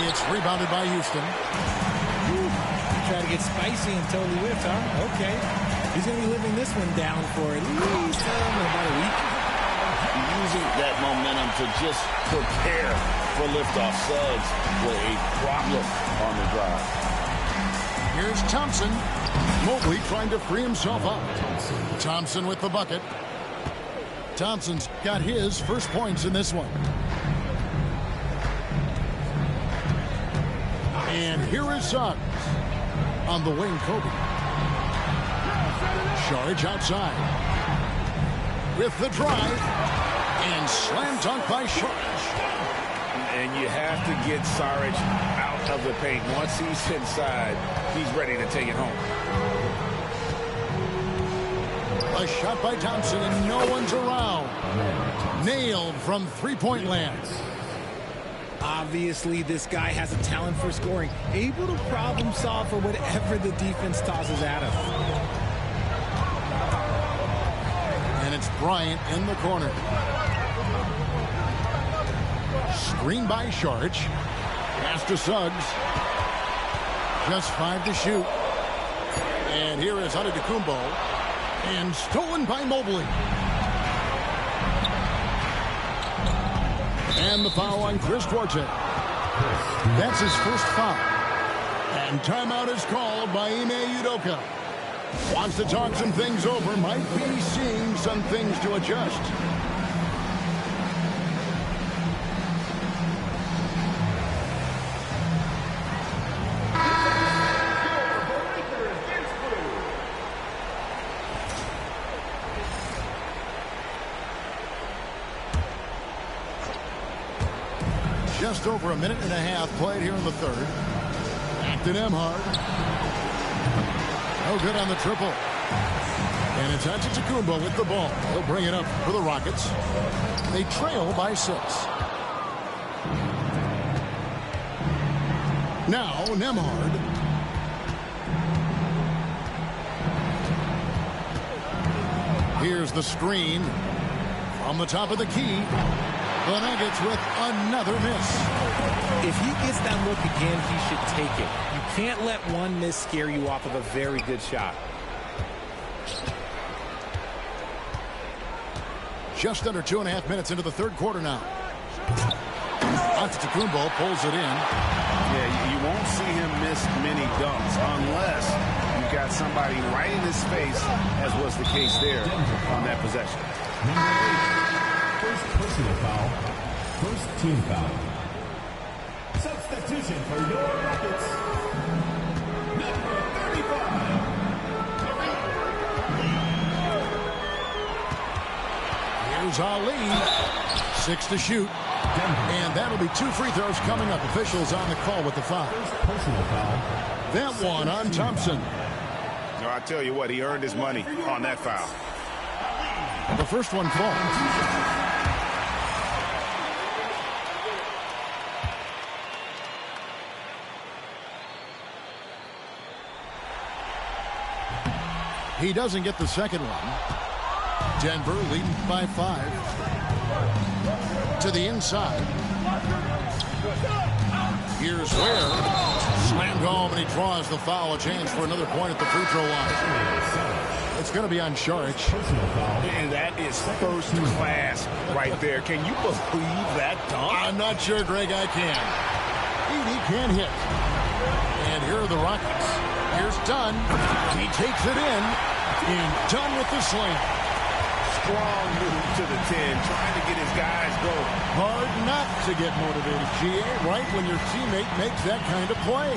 It's rebounded by Houston. Try to get spicy and totally whipped, huh? Okay. He's going to be living this one down for at least about a week. Using that momentum to just prepare for liftoff. Suggs with a problem on the drive. Here's Thompson. Mobley trying to free himself up. Thompson with the bucket. Thompson's got his first points in this one. And here is Suggs. On the wing, Kobe. Saric outside. With the drive. And slam dunk by Saric. And you have to get Saric out of the paint. Once he's inside, he's ready to take it home. A shot by Thompson, and no one's around. Nailed from three-point land. Obviously, this guy has a talent for scoring. Able to problem solve for whatever the defense tosses at him. And it's Bryant in the corner. Screen by Saric. Pass to Suggs. Just 5 to shoot. And here is Antetokounmpo. And stolen by Mobley. And the foul on Chris Duarte. That's his first foul. And timeout is called by Ime Udoka. Wants to talk some things over. Might be seeing some things to adjust. Just over a minute and a half played here in the third. Back to Nembhard. No good on the triple. And it's Antetokounmpo with the ball. He'll bring it up for the Rockets. They trail by 6. Now Nembhard. Here's the screen from the top of the key. The Nuggets with another miss. If he gets that look again, he should take it. You can't let one miss scare you off of a very good shot. Just under 2.5 minutes into the third quarter now. Antetokounmpo pulls it in. Yeah, you won't see him miss many dunks unless you've got somebody right in his face, as was the case there on that possession. First personal foul. First team foul. Substitution for your Rockets. Number 35. 'Ali, 6 to shoot. And that'll be 2 free throws coming up. Officials on the call with the foul. Personal foul. That one on Thompson. No, I tell you what, he earned his money on that foul. The first one falls. He doesn't get the second one. Denver leading by 5. To the inside. Here's Ware. Slammed home, and he draws the foul. A chance for another point at the free throw line. It's going to be on Saric. And that is first class right there. Can you believe that dunk? I'm not sure, Greg, I can. He can hit. And here are the Rockets. Here's Dunn. He takes it in. And Dunn with the slam. Strong move to the 10, trying to get his guys going. Hard not to get motivated, GA, right when your teammate makes that kind of play.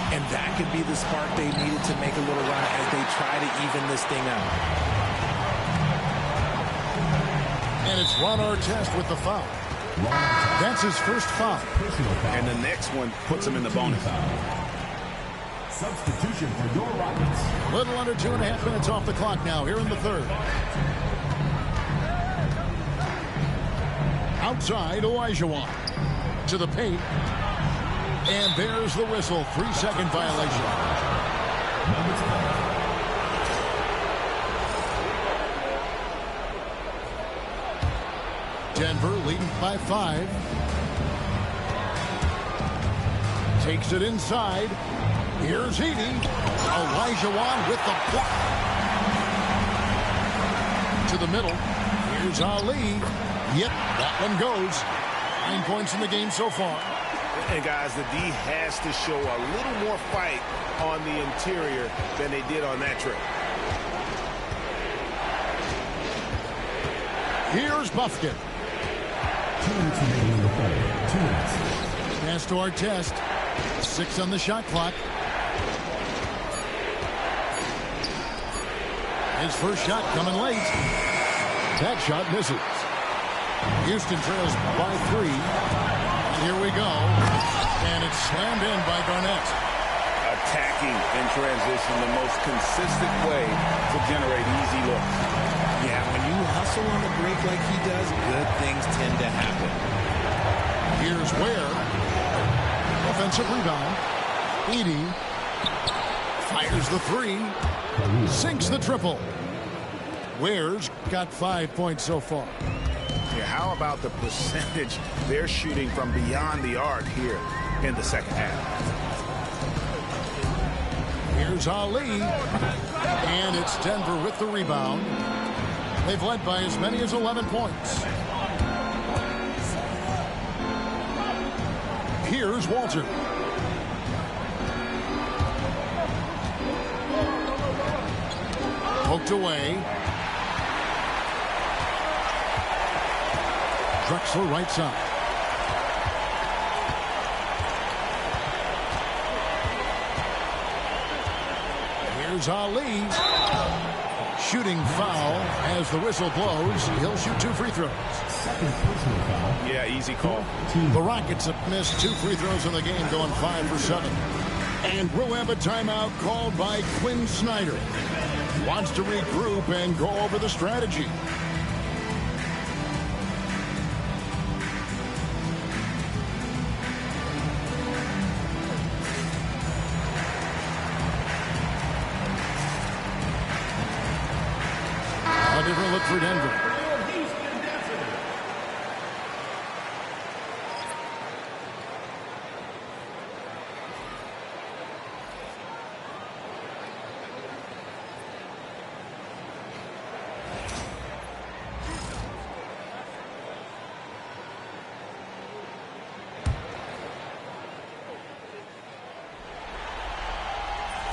And that could be the spark they needed to make a little run as they try to even this thing out. And it's Ron Artest with the foul. That's his first foul. And the next one puts him in the bonus. Substitution for your Rockets. Little under 2.5 minutes off the clock now here in the third. Outside, Olajuwon to the paint. And there's the whistle. 3-second violation. Denver leading by 5. Takes it inside. Here's Edey. Olajuwon with the block. To the middle. Here's Ali. Yep, that one goes. 9 points in the game so far. And guys, the D has to show a little more fight on the interior than they did on that trip. Here's Buffkin. 2 minutes remaining in the third. 2 minutes. Pass to Artest. 6 on the shot clock. His first shot coming late. That shot misses. Houston trails by 3. Here we go. And it's slammed in by Garnett. Attacking in transition, the most consistent way to generate easy looks. Yeah, when you hustle on the break like he does, good things tend to happen. Here's Ware. Offensive rebound. Edey fires the 3. Sinks the triple. Ware's got 5 points so far. Yeah, how about the percentage they're shooting from beyond the arc here in the second half? Here's Ali. And it's Denver with the rebound. They've led by as many as 11 points. Here's Walter. Poked away. Drexler right side. Here's Ali. Shooting foul as the whistle blows. He'll shoot 2 free throws. Second personal foul. Yeah, easy call. The Rockets have missed 2 free throws in the game, going 5 for 7. And we'll have a timeout called by Quinn Snyder. Wants to regroup and go over the strategy. A different look for Denver.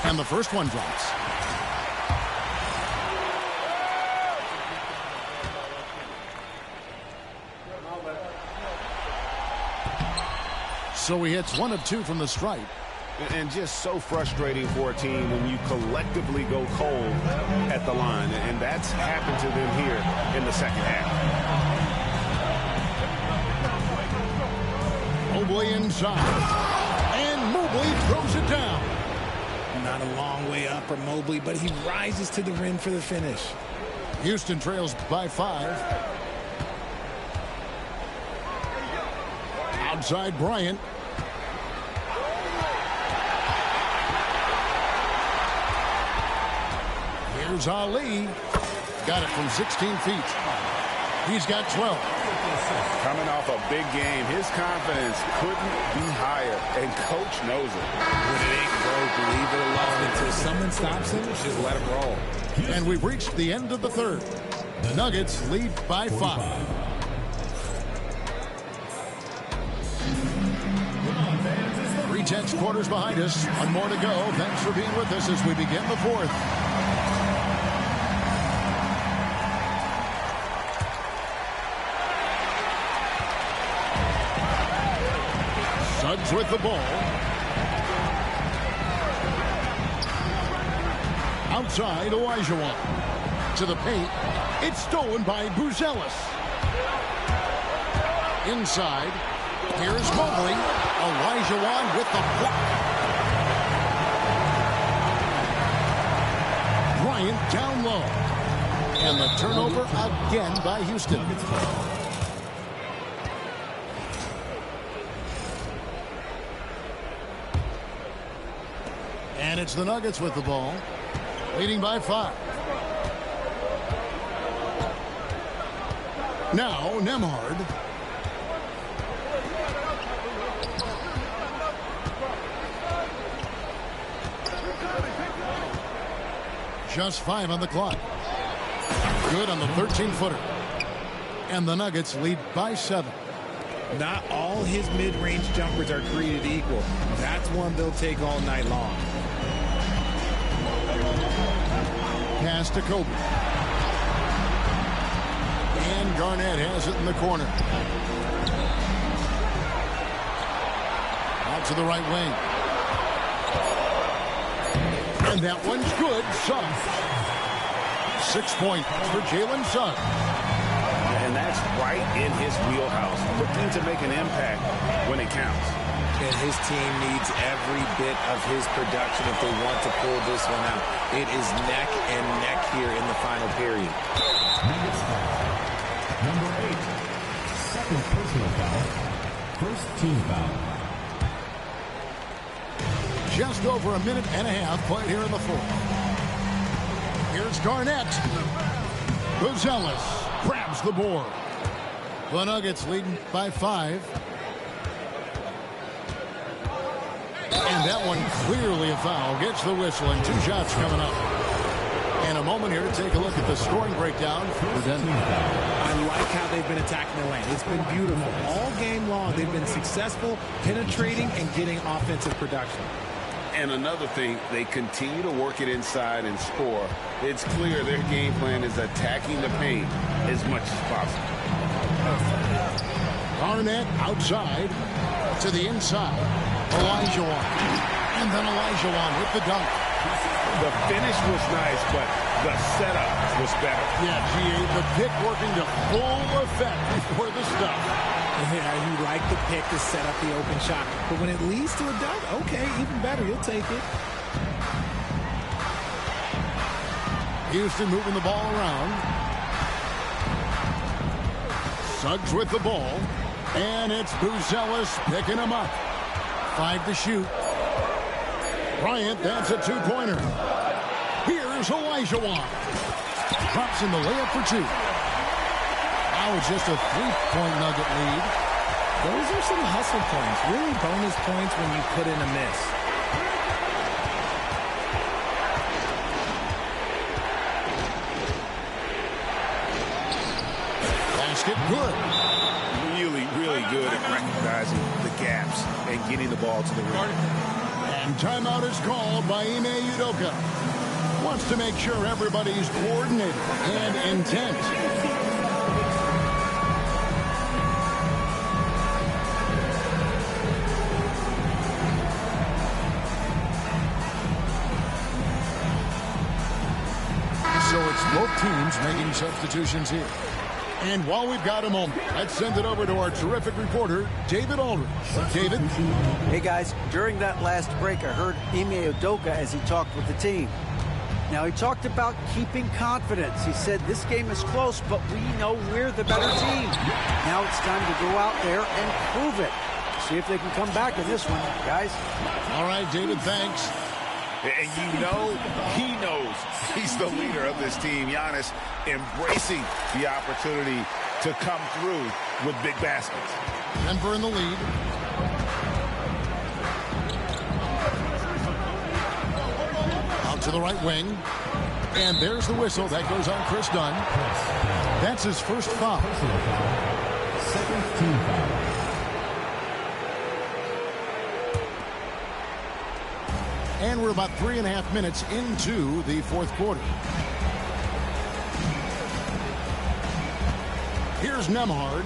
And the first one drops. So he hits 1 of 2 from the stripe. And just so frustrating for a team when you collectively go cold at the line. And that's happened to them here in the second half. Mobley inside. And Mobley throws it down. Not a long way up for Mobley, but he rises to the rim for the finish. Houston trails by 5. Outside Bryant. Here's Ali. Got it from 16 feet. He's got 12. Coming off a big game, his confidence couldn't be higher, and coach knows it. When it ain't broke, leave it alone until someone stops him. Just let him roll. And we've reached the end of the third. The Nuggets lead by 5. Tense quarters behind us. One more to go. Thanks for being with us as we begin the fourth. Suggs with the ball. Outside, Olajuwon. To the paint. It's stolen by Buzelis. Inside. Here's Mobley. Olajuwon with the block. Bryant down low. And the turnover again by Houston. And it's the Nuggets with the ball. Leading by 5. Now Nembhard. Just 5 on the clock. Good on the 13-footer. And the Nuggets lead by 7. Not all his mid-range jumpers are created equal. That's one they'll take all night long. Pass to Kobe. And Garnett has it in the corner. Out to the right wing. And that one's good. Suggs. 6 points for Jalen Suggs. And that's right in his wheelhouse. Looking to make an impact when it counts. And his team needs every bit of his production if they want to pull this one out. It is neck and neck here in the final period. Number 8. Second personal foul. First team foul. Just over a minute and a half played here in the fourth. Here's Garnett. Buzelis grabs the board. The Nuggets leading by 5. And that one clearly a foul. Gets the whistle and 2 shots coming up. And a moment here to take a look at the scoring breakdown for Denver. I like how they've been attacking the lane. It's been beautiful. All game long, they've been successful penetrating and getting offensive production. And another thing, they continue to work it inside and score. It's clear their game plan is attacking the paint as much as possible. Garnett outside to the inside. Olajuwon. And then Olajuwon with the dunk. The finish was nice, but the setup was better. Yeah, G.A., the pick working to full effect before the stuff. Yeah, you like the pick to set up the open shot. But when it leads to a dunk, okay, even better. You'll take it. Houston moving the ball around. Suggs with the ball. And it's Buzelis picking him up. 5 to shoot. Bryant, that's a 2-pointer. Here's Olajuwon. Drops in the layup for 2. Now it's just a 3-point Nugget lead. Those are some hustle points. Really bonus points when you put in a miss. Basket good. Really good at recognizing the gaps and getting the ball to the rim. And timeout is called by Ime Udoka. Wants to make sure everybody's coordinated and intent. So it's both teams making substitutions here. And while we've got a moment, let's send it over to our terrific reporter, David Aldridge. David? Hey, guys. During that last break, I heard Ime Udoka as he talked with the team. Now, he talked about keeping confidence. He said, this game is close, but we know we're the better team. Now it's time to go out there and prove it. See if they can come back in this one, guys. All right, David, thanks. And you know, he knows he's the leader of this team. Giannis embracing the opportunity to come through with big baskets. Denver in the lead. Out to the right wing. And there's the whistle. That goes on Chris Dunn. That's his first foul. Second team foul. And we're about 3.5 minutes into the fourth quarter. Here's Nembhard.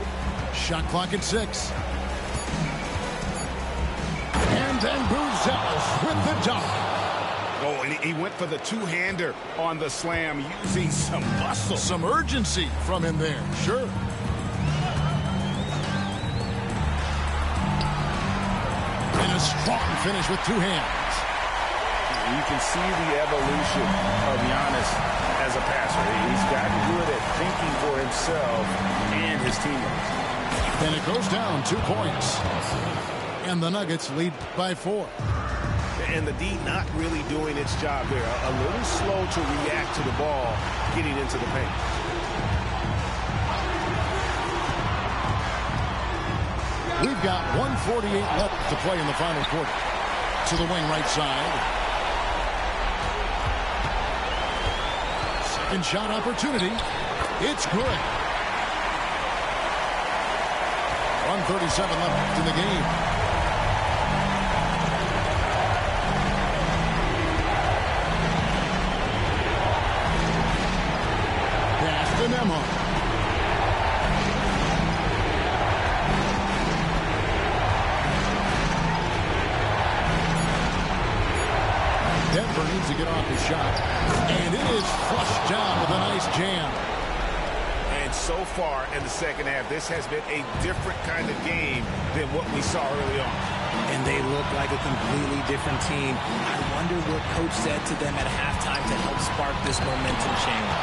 Shot clock at 6. And then Buzelis with the dunk. Oh, and he went for the two-hander on the slam, using some muscle. Some urgency from him there, sure. And a strong finish with two hands. You can see the evolution of Giannis as a passer. He's gotten good at thinking for himself and his teammates. And it goes down 2 points. And the Nuggets lead by 4. And the D not really doing its job there. A little slow to react to the ball getting into the paint. We've got 1:48 left to play in the final quarter. To the wing right side. Second shot opportunity. It's good. 1:37 left in the game. Pass to Nembhard. Denver needs to get off his shot. And it is flushed down with a nice jam. And so far in the second half, this has been a different kind of game than what we saw early on. And they look like a completely different team. I wonder what coach said to them at halftime to help spark this momentum change.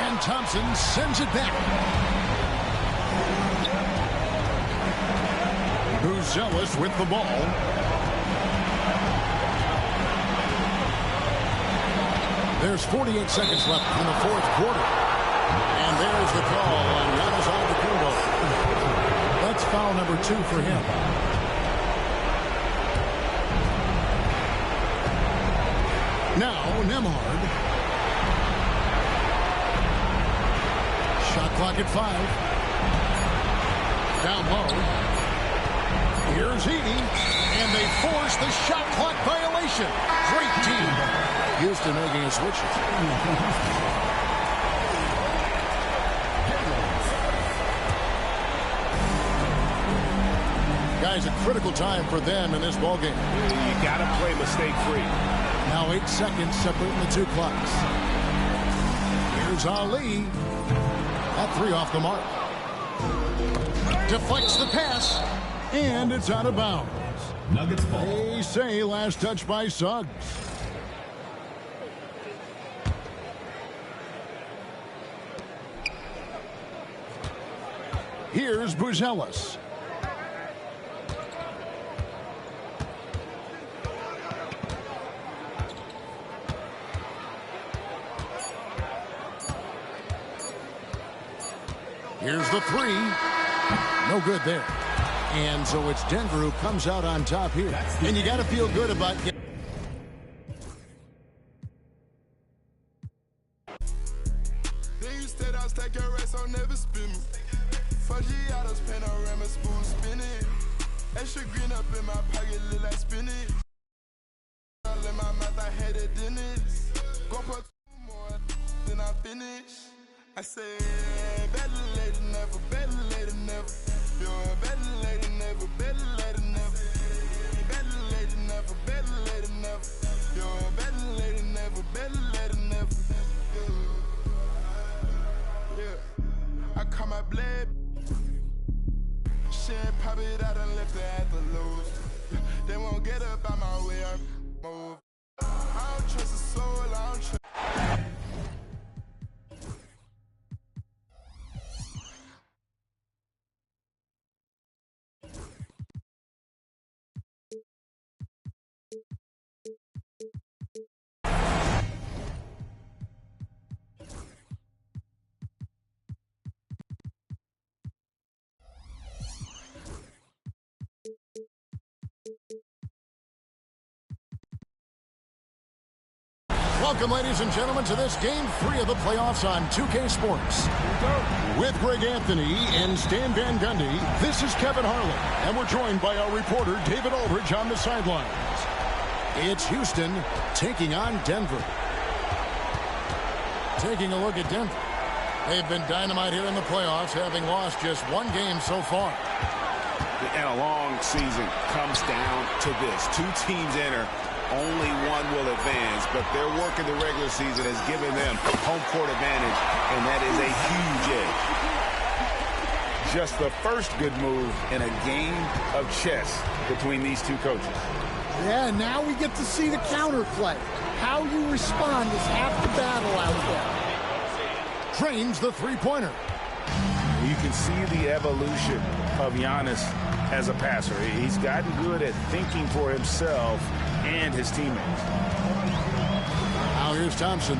And Thompson sends it back. Buzelis with the ball. There's 48 seconds left in the fourth quarter. And there's the call on Giannis Antetokounmpo. That's foul number 2 for him. Now, Nembhard. Shot clock at 5. Down low. Here's Edey. And they force the shot clock violation. Great team. Houston making a switch. Guys, a critical time for them in this ballgame. You got to play mistake-free. Now 8 seconds separating the two clocks. Here's Ali. That 3 off the mark. Deflects the pass. And it's out of bounds. Nuggets ball. They say last touch by Suggs. Here's Buzelis. Here's the 3. No good there. And so it's Denver who comes out on top here. And you got to feel good about getting. Extra green up in my pocket, look like spinach. Then I finish. I said, better late than never, better late than never. You're better late than never, better late than never. Better late than never, better late than never. You're better late than never, better late than never. Yeah. I call my blade. She ain't pop it out and left her at the loose. They won't get up out my way, I move. I don't trust a soul, I don't trust. Welcome, ladies and gentlemen, to this Game 3 of the playoffs on 2K Sports. With Greg Anthony and Stan Van Gundy, this is Kevin Harlan, and we're joined by our reporter, David Aldridge, on the sidelines. It's Houston taking on Denver. Taking a look at Denver. They've been dynamite here in the playoffs, having lost just one game so far. And a long season comes down to this. Two teams enter. Only one will advance, but their work in the regular season has given them home court advantage, and that is a huge edge. Just the first good move in a game of chess between these two coaches. Yeah, now we get to see the counter play. How you respond is half the battle out there. Drains the three-pointer. You can see the evolution of Giannis as a passer. He's gotten good at thinking for himself and his teammates. Now here's Thompson.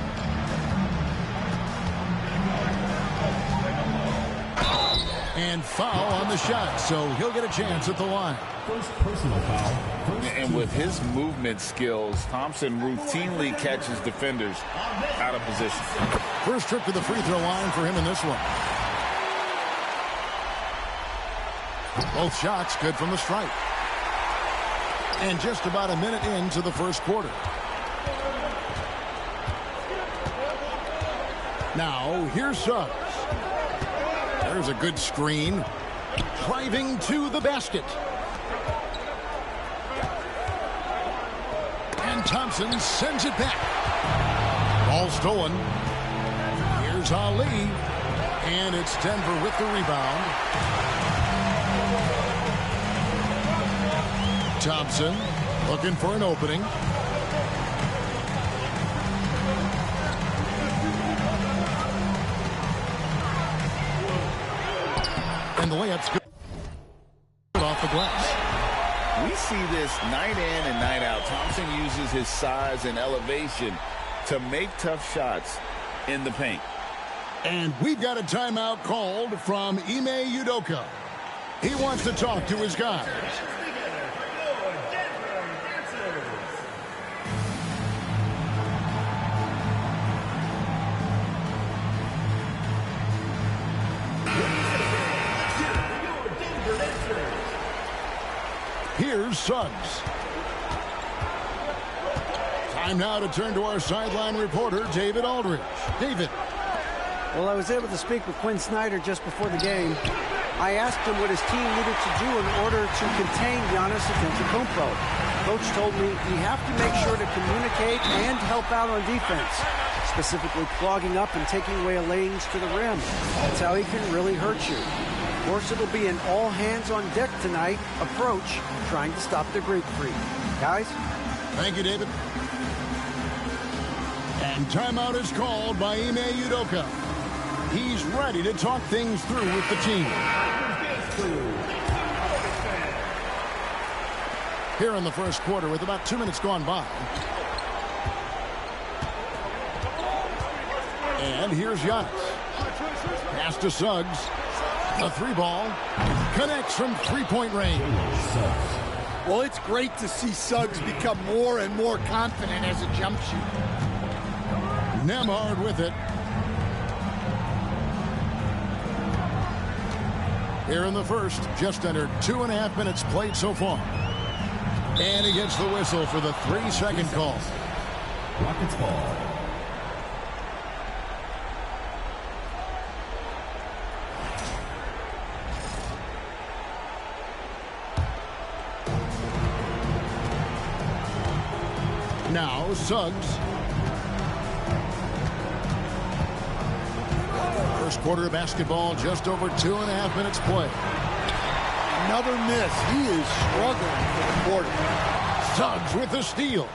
And foul on the shot, so he'll get a chance at the line. First personal foul. And with his movement skills, Thompson routinely catches defenders out of position. First trip to the free throw line for him in this one. Both shots good from the stripe. And just about a minute into the first quarter. Now, here's Suggs. There's a good screen. Driving to the basket. And Thompson sends it back. Ball stolen. Here's Ali. And it's Denver with the rebound. Thompson looking for an opening. And the layup's good off the glass. We see this night in and night out. Thompson uses his size and elevation to make tough shots in the paint. And we've got a timeout called from Ime Udoka. He wants to talk to his guys. Here's Suggs. Time now to turn to our sideline reporter, David Aldridge. David. Well, I was able to speak with Quinn Snyder just before the game. I asked him what his team needed to do in order to contain Giannis Antetokounmpo. Coach told me you have to make sure to communicate and help out on defense, specifically clogging up and taking away lanes to the rim. That's how he can really hurt you. Of course, it'll be an all-hands-on-deck tonight approach, trying to stop the Greek Freak. Guys? Thank you, David. And timeout is called by Ime Udoka. He's ready to talk things through with the team. Here in the first quarter with about 2 minutes gone by. And here's Giannis. Pass to Suggs. The three ball connects from three-point range. Well, it's great to see Suggs become more and more confident as a jump shooter. Nembhard with it. Here in the first, just under 2.5 minutes played so far. And he gets the whistle for the 3-second call. Rockets ball. Now Suggs. First quarter of basketball, just over 2.5 minutes play. Another miss. He is struggling for the quarter. Suggs with the steal.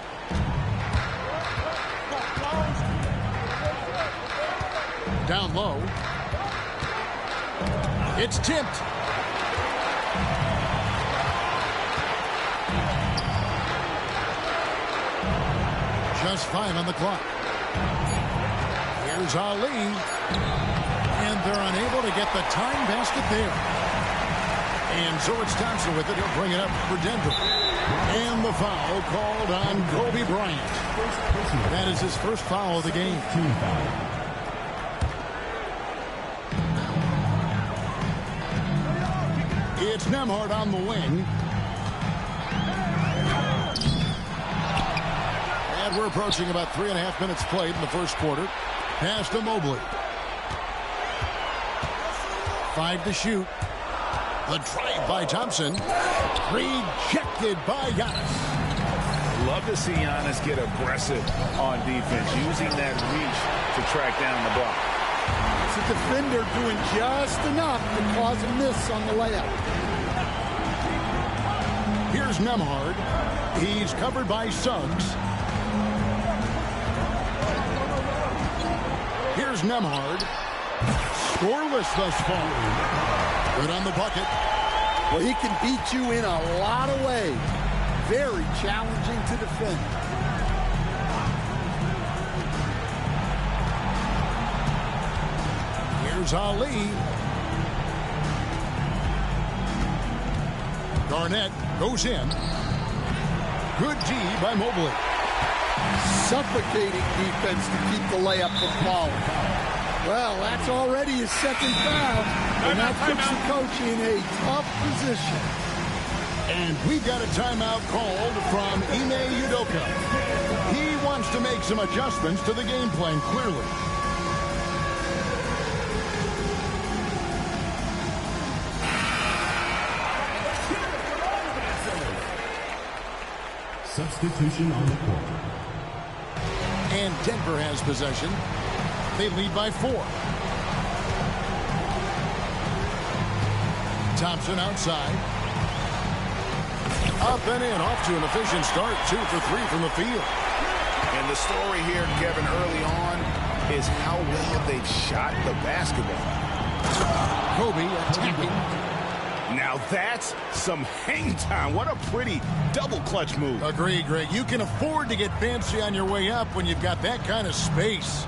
Down low. It's tipped. Just 5 on the clock. Here's Ali. And they're unable to get the tying basket there. And George Thompson with it. He'll bring it up for Denver. And the foul called on Kobe Bryant. That is his first foul of the game. It's Nembhard on the wing. And we're approaching about 3.5 minutes played in the first quarter. Pass to Mobley. 5 to shoot. The drive by Thompson. Rejected by Giannis. Love to see Giannis get aggressive on defense, using that reach to track down the block. It's a defender doing just enough to cause a miss on the layup. Here's Nembhard. He's covered by Suggs. Here's Nembhard. Scoreless thus far. Good on the bucket. Well, he can beat you in a lot of ways. Very challenging to defend. Here's Ali. Garnett goes in. Good D by Mobley. Suffocating defense to keep the layup from falling. Well, that's already his second foul, and that puts the coach in a tough position. And we've got a timeout called from Ime Udoka. He wants to make some adjustments to the game plan, clearly. Substitution on the court. And Denver has possession. They lead by 4. Thompson outside. Up and in, off to an efficient start. 2 for 3 from the field. And the story here, Kevin, early on is how well they've shot the basketball. Kobe attacking. Now that's some hang time. What a pretty double clutch move. Agree, Greg. You can afford to get fancy on your way up when you've got that kind of space.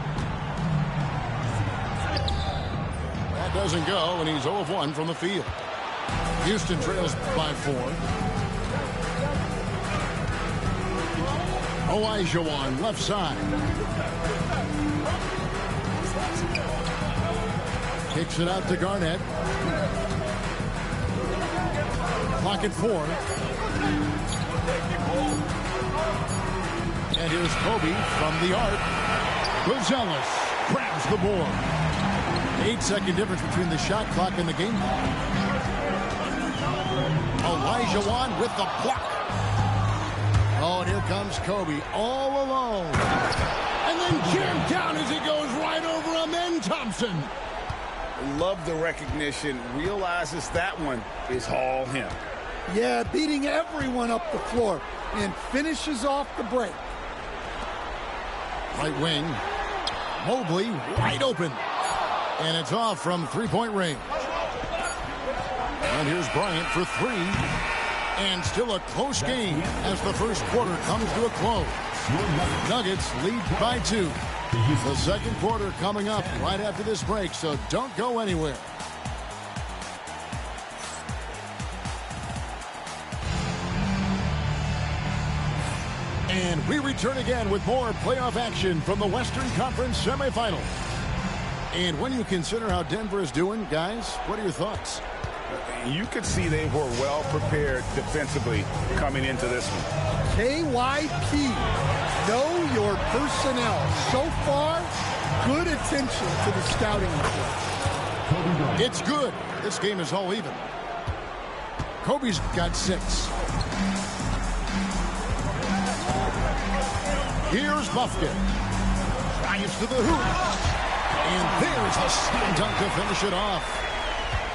That doesn't go, and he's 0 of 1 from the field. Houston trails by 4. Olajuwon left side. Kicks it out to Garnett. Clock at 4. And here's Kobe from the arc. Gonzalez grabs the board. 8-second difference between the shot clock and the game clock. Olajuwon with the block. Oh, and here comes Kobe all alone. And then jammed down as he goes right over Amen Thompson. Love the recognition. Realizes that one is all him. Yeah, beating everyone up the floor and finishes off the break. Right wing. Mobley wide open. And it's off from three-point range. And here's Bryant for 3. And still a close game as the first quarter comes to a close. Nuggets lead by 2. The second quarter coming up right after this break, so don't go anywhere. And we return again with more playoff action from the Western Conference semifinals. And when you consider how Denver is doing, guys, what are your thoughts? You could see they were well prepared defensively coming into this one. KYP, know your personnel. So far, good attention to the scouting report. It's good. This game is all even. Kobe's got 6. Here's Bufkin. Drives to the hoop. And there's a slam dunk to finish it off.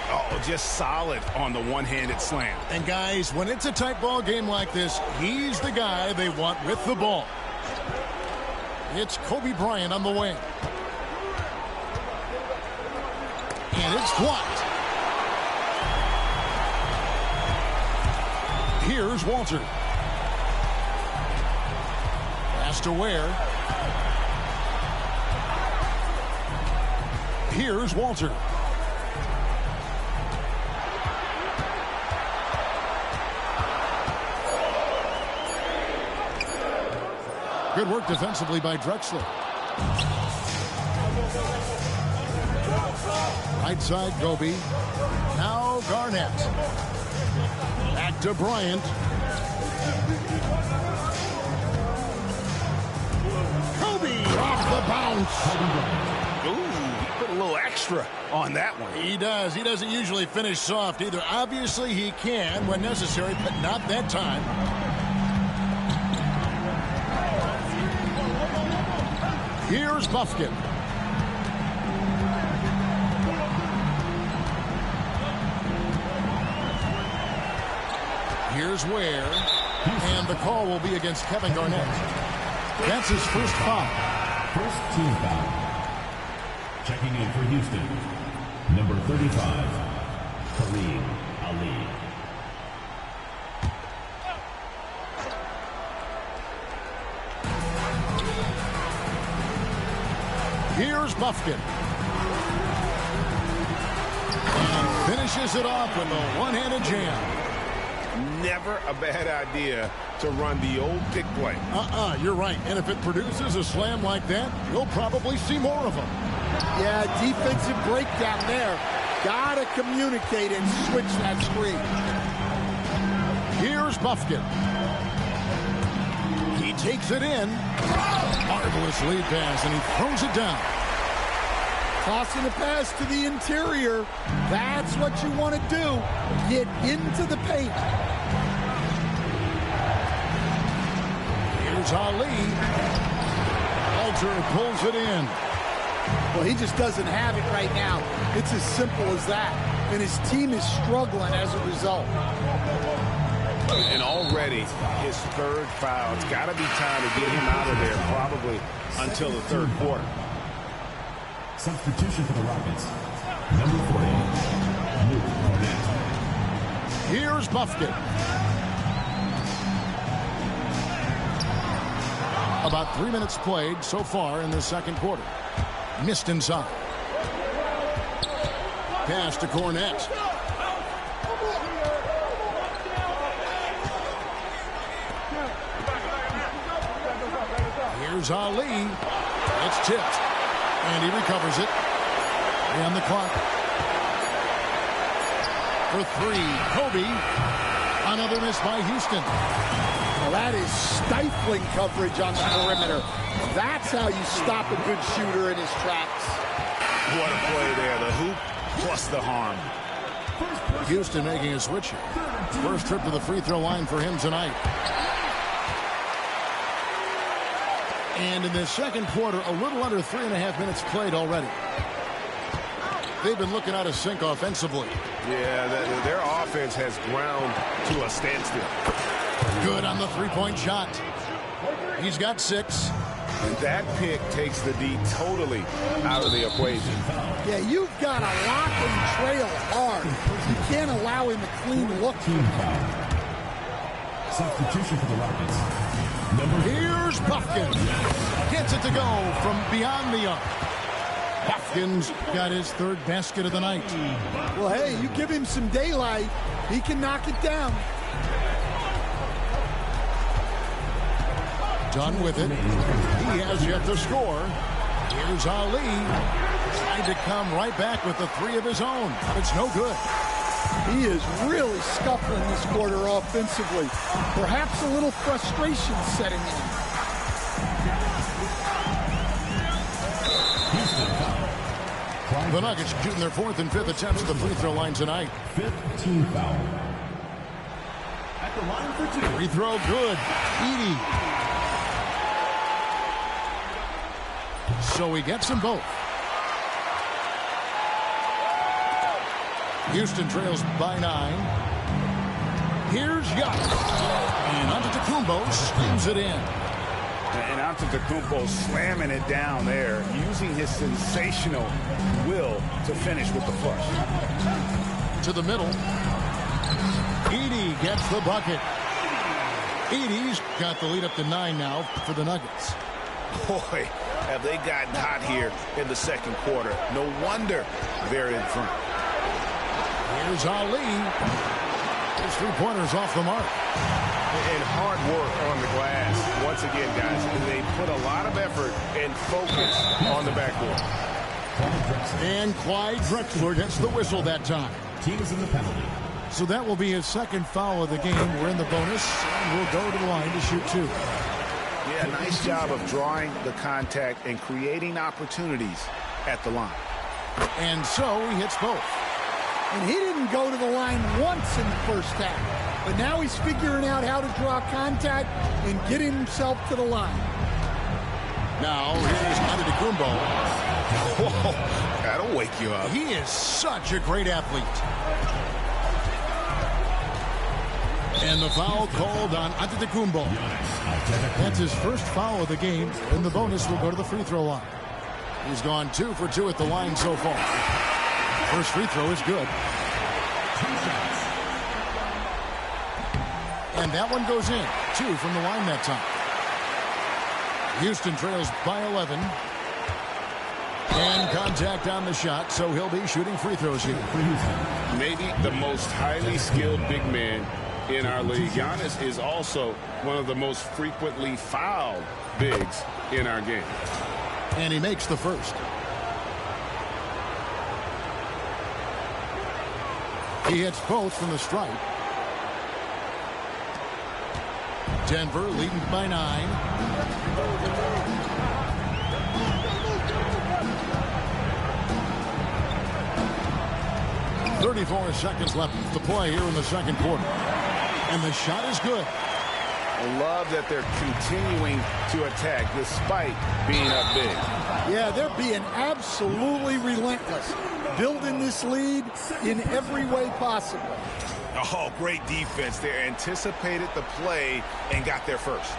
Oh, just solid on the one-handed slam. And guys, when it's a tight ball game like this, he's the guy they want with the ball. It's Kobe Bryant on the wing. And it's blocked. Here's Walter. Pass to Ware. Here's Walter. Good work defensively by Drexler. Right side, Kobe. Now Garnett. Back to Bryant. Kobe off the bounce. Ooh, he put a little extra on that one. He does. He doesn't usually finish soft either. Obviously, he can when necessary, but not that time. Here's Bufkin. Here's Ware. And the call will be against Kevin Garnett. That's his first foul. First team foul. Checking in for Houston, number 35, Kareem Ali. Here's Bufkin. And finishes it off with a one-handed jam. Never a bad idea to run the old pick play. You're right. And if it produces a slam like that, you'll probably see more of them. Yeah, defensive breakdown there. Gotta communicate and switch that screen. Here's Bufkin. He takes it in. Marvelous lead pass, and he throws it down. Tossing a pass to the interior. That's what you want to do. Get into the paint. Here's Ali. Walter pulls it in. Well, he just doesn't have it right now. It's as simple as that. And his team is struggling as a result. And already his third foul. It's got to be time to get him out of there probably until the third quarter. Substitution for the Rockets, number 40, Luke Cornett. Here's Bufkin. About 3 minutes played so far in the second quarter. Missed inside. Pass to Cornett. Here's Ali. It's tipped. And he recovers it. 3 on the clock. For 3, Kobe. Another miss by Houston. Well, that is stifling coverage on the perimeter. That's how you stop a good shooter in his tracks. What a play there. The hoop plus the harm. Houston making a switch here. First trip to the free throw line for him tonight. And in the second quarter, a little under 3.5 minutes played already. They've been looking out of sync offensively. Yeah, their offense has ground to a standstill. Good on the three-point shot. He's got 6. And that pick takes the D totally out of the equation. Yeah, you've got to lock and trail hard. You can't allow him a clean look. Team foul. Substitution for the Rockets. Here's Bufkin. Gets it to go from beyond the arc. Bufkin's got his third basket of the night. Well, hey, you give him some daylight, he can knock it down. Done with it. He has yet to score. Here's Ali. Trying to come right back with the 3 of his own. It's no good. He is really scuffling this quarter offensively. Perhaps a little frustration setting in. The Nuggets shooting their 4th and 5th attempts at the free throw line tonight. 5th team foul. At the line for 2. Free throw good. Edey. So he gets them both. Houston trails by 9. Here's Giannis. And Antetokounmpo slams it in. And Antetokounmpo slamming it down there, using his sensational will to finish with the flush. To the middle. Edey gets the bucket. Edey's got the lead up to 9 now for the Nuggets. Boy, have they gotten hot here in the second quarter. No wonder they're in front. Here's Ali. His three-pointers off the mark. And hard work on the glass. Once again, guys, they put a lot of effort and focus on the backboard. And Clyde Drexler gets the whistle that time. Teams in the penalty. So that will be his second foul of the game. We're in the bonus, and we'll go to the line to shoot 2. Yeah, nice job of drawing the contact and creating opportunities at the line. And so he hits both. And he didn't go to the line once in the first half. But now he's figuring out how to draw contact and get himself to the line. Now here's Antetokounmpo. Whoa, that'll wake you up. He is such a great athlete. And the foul called on Antetokounmpo. That's his first foul of the game. In the bonus, will go to the free throw line. He's gone 2 for 2 at the line so far. First free throw is good. And that one goes in. 2 from the line that time. Houston trails by 11. And contact on the shot, so he'll be shooting free throws here. Maybe the most highly skilled big man in our league. Giannis is also one of the most frequently fouled bigs in our game. And he makes the first. He hits both from the stripe. Denver leading by 9. .34 seconds left to play here in the second quarter. And the shot is good. I love that they're continuing to attack despite being up big. Yeah, they're being absolutely relentless. Building this lead in every way possible. Oh, great defense. They anticipated the play and got there first.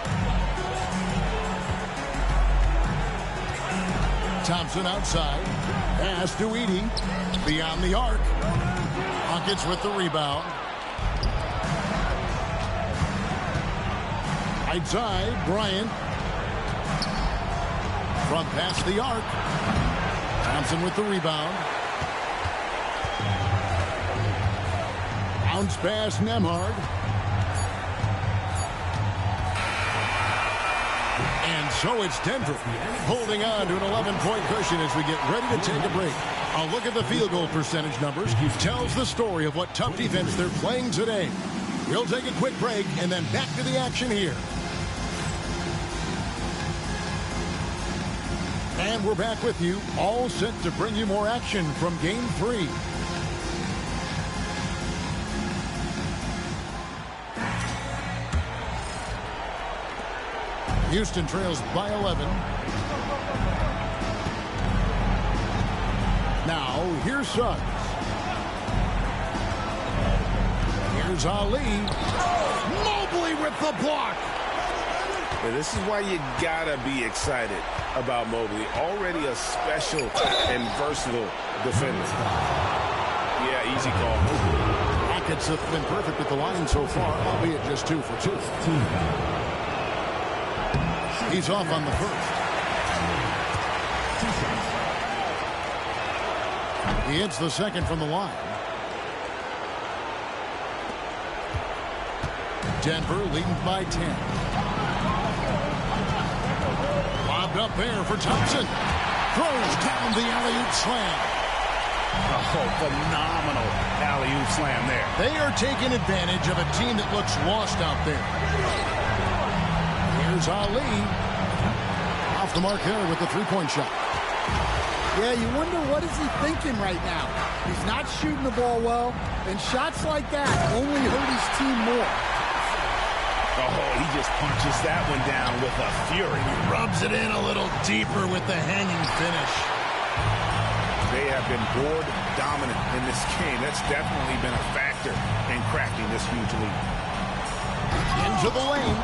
Thompson outside. Pass to Edey. Beyond the arc. Rockets with the rebound. Outside, Bryant. From past the arc. Thompson with the rebound. Bounce pass, Nembhard. And so it's Denver holding on to an 11-point cushion as we get ready to take a break. A look at the field goal percentage numbers tells the story of what tough defense they're playing today. We'll take a quick break and then back to the action here. And we're back with you, all set to bring you more action from Game 3. Houston trails by 11. Now, here's Suggs. Here's Ali. Mobley with the block. And this is why you gotta be excited about Mobley. Already a special and versatile defender. Yeah, easy call. Rockets have been perfect at the line so far, albeit just 2 for 2. He's off on the first. He hits the second from the line. Denver leading by 10. Lobbed up there for Thompson. Throws down the alley-oop slam. Oh, phenomenal alley-oop slam there. They are taking advantage of a team that looks lost out there. Here's Ali. Off the mark here with the three-point shot. Yeah, you wonder what is he thinking right now. He's not shooting the ball well, and shots like that only hurt his team more. Oh, he just punches that one down with a fury. Rubs it in a little deeper with the hanging finish. They have been board dominant in this game. That's definitely been a factor in cracking this huge lead. Into the lane.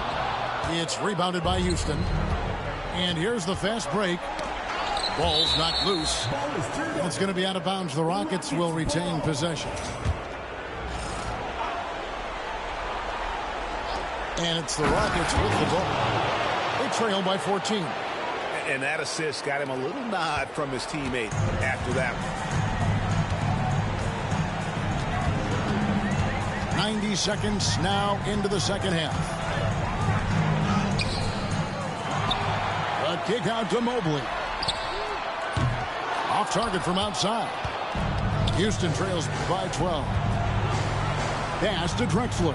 It's rebounded by Houston. And here's the fast break. Ball's knocked loose. It's going to be out of bounds. The Rockets will retain possession. And it's the Rockets with the ball. They trail by 14. And that assist got him a little nod from his teammate after that one. 90 seconds now into the second half. A kick out to Mobley. Off target from outside. Houston trails by 12. Pass to Drexler.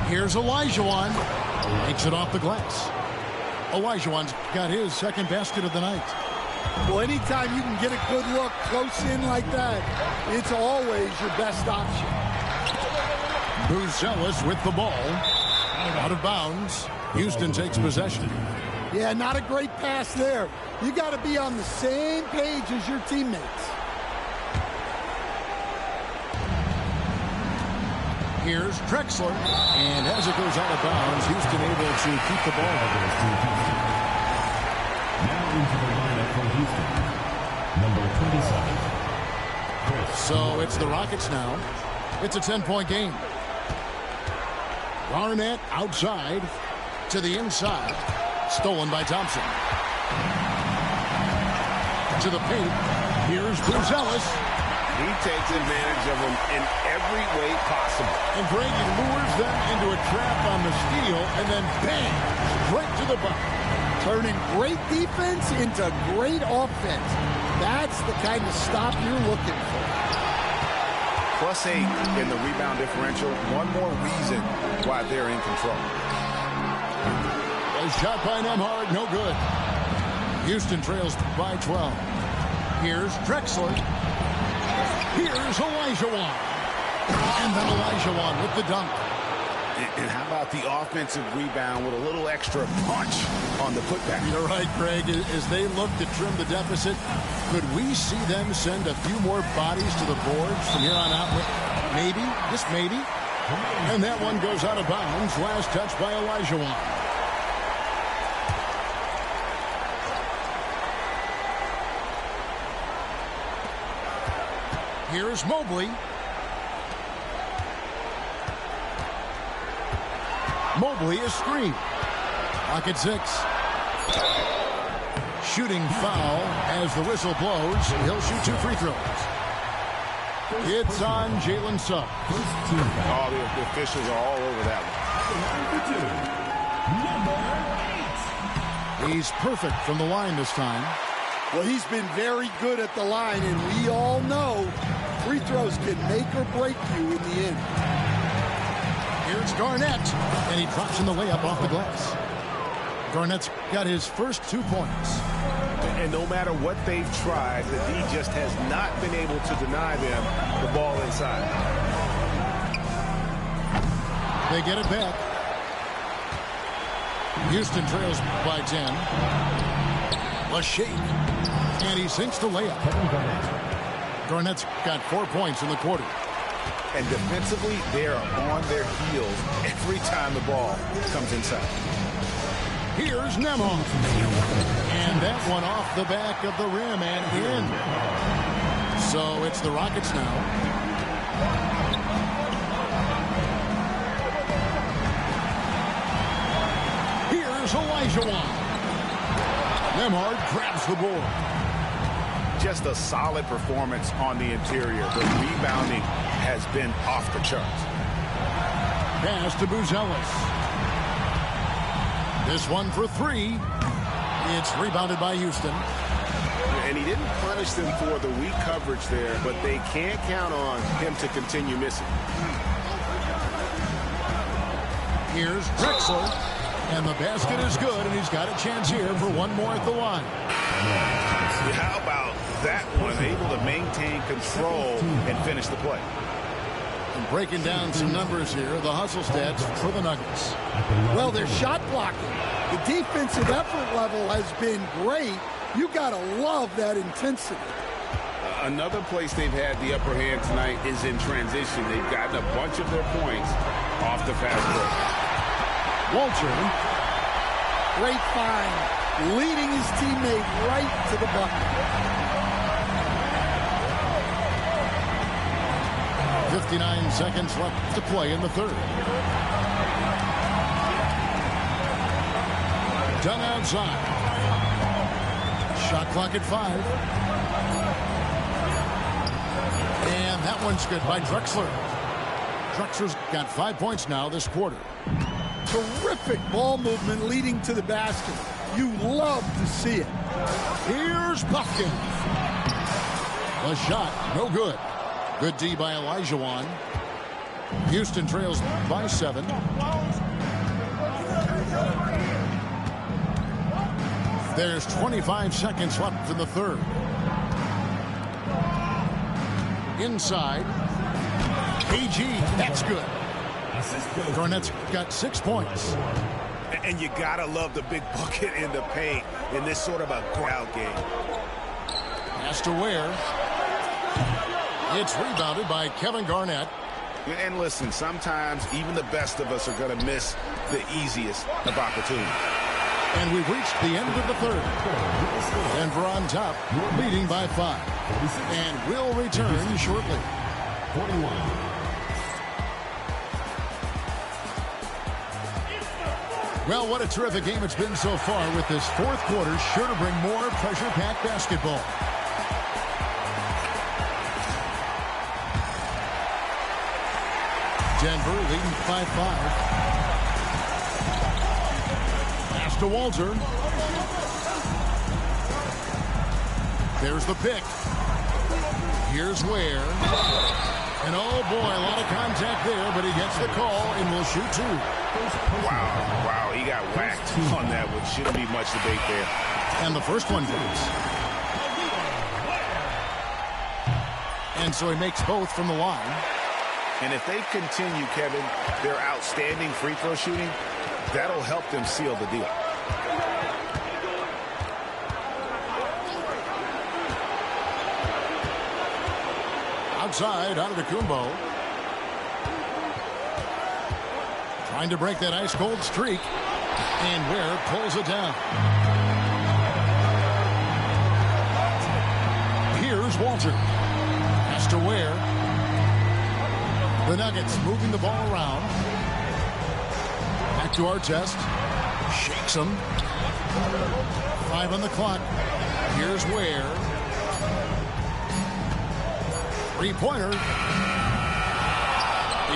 Here's Olajuwon. Makes it off the glass. Olajuwon's got his second basket of the night. Well, anytime you can get a good look close in like that, it's always your best option. Buzelis with the ball. Out of bounds. Houston takes possession. Yeah, not a great pass there. You got to be on the same page as your teammates. Here's Drexler, and as it goes out of bounds, Houston able to keep the ball. Now into the lineup for Houston, number 27. So it's the Rockets now. It's a 10-point game. Garnett outside to the inside. Stolen by Thompson. To the paint. Here's Buzelis. He takes advantage of him in every way possible. And Brady lures them into a trap on the steal, and then bang, straight to the bucket. Turning great defense into great offense. That's the kind of stop you're looking for. +8 in the rebound differential. One more reason why they're in control. A shot by Nembhard, no good. Houston trails by 12. Here's Drexler. Here's Olajuwon. And then Olajuwon with the dunk. And how about the offensive rebound with a little extra punch on the putback? You're right, Greg. As they look to trim the deficit, could we see them send a few more bodies to the boards from here on out? Maybe, just maybe. And that one goes out of bounds. Last touch by Olajuwon. Here's Mobley. Mobley is screened. Pocket 6. Shooting foul as the whistle blows. He'll shoot 2 free throws. It's on Jalen Suggs. Oh, the officials are all over that Number 8. He's perfect from the line this time. Well, he's been very good at the line, and we all know free throws can make or break you in the end. Here's Garnett, and he drops in the layup off the glass. Garnett's got his first 2 points. And no matter what they've tried, the D just has not been able to deny them the ball inside. They get it back. Houston trails by 10. A shake. And he sinks the layup. Garnett's got 4 points in the quarter. And defensively, they are on their heels every time the ball comes inside. Here's Nembhard. And that one off the back of the rim and in. So it's the Rockets now. Here's Olajuwon. Nembhard grabs the board. Just a solid performance on the interior. The rebounding has been off the charts. Pass to Buzelis. This one for 3. It's rebounded by Houston. And he didn't punish them for the weak coverage there, but they can't count on him to continue missing. Here's Drexler. And the basket is good, and he's got a chance here for one more at the line. How about that one, able to maintain control and finish the play. And breaking down some numbers here, the hustle stats for the Nuggets. Well, their shot blocking. The defensive effort level has been great. You got to love that intensity. Another place they've had the upper hand tonight is in transition. They've gotten a bunch of their points off the fast break. Walter. Great find. Leading his teammate right to the bucket. 59 seconds left to play in the third. Done outside. Shot clock at 5. And that one's good by Drexler. Drexler's got 5 points now this quarter. Terrific ball movement leading to the basket. You love to see it. Here's Buffkin. A shot, no good. Good D by Olajuwon. Houston trails by 7. There's 25 seconds left in the third. Inside. KG, that's good. Garnett's got 6 points. And you gotta love the big bucket in the paint in this sort of a crowd game. Pass to Ware. It's rebounded by Kevin Garnett. And listen, sometimes even the best of us are going to miss the easiest of opportunities. And we've reached the end of the third. Denver on top, leading by 5. And we'll return shortly. 41. Well, what a terrific game it's been so far, with this fourth quarter sure to bring more pressure-packed basketball. Denver leading by 5. Pass to Walter. There's the pick. Here's Ware. And oh boy, a lot of contact there, but he gets the call and will shoot 2. Wow, he got whacked on that one. Shouldn't be much debate there. And the first one goes. And so he makes both from the line. And if they continue, Kevin, their outstanding free throw shooting, that'll help them seal the deal. Outside, Antetokounmpo. Trying to break that ice-cold streak. And Ware pulls it down. Here's Walter. Pass to Ware. The Nuggets moving the ball around. Back to Artest. Shakes him. 5 on the clock. Here's Ware. Three-pointer.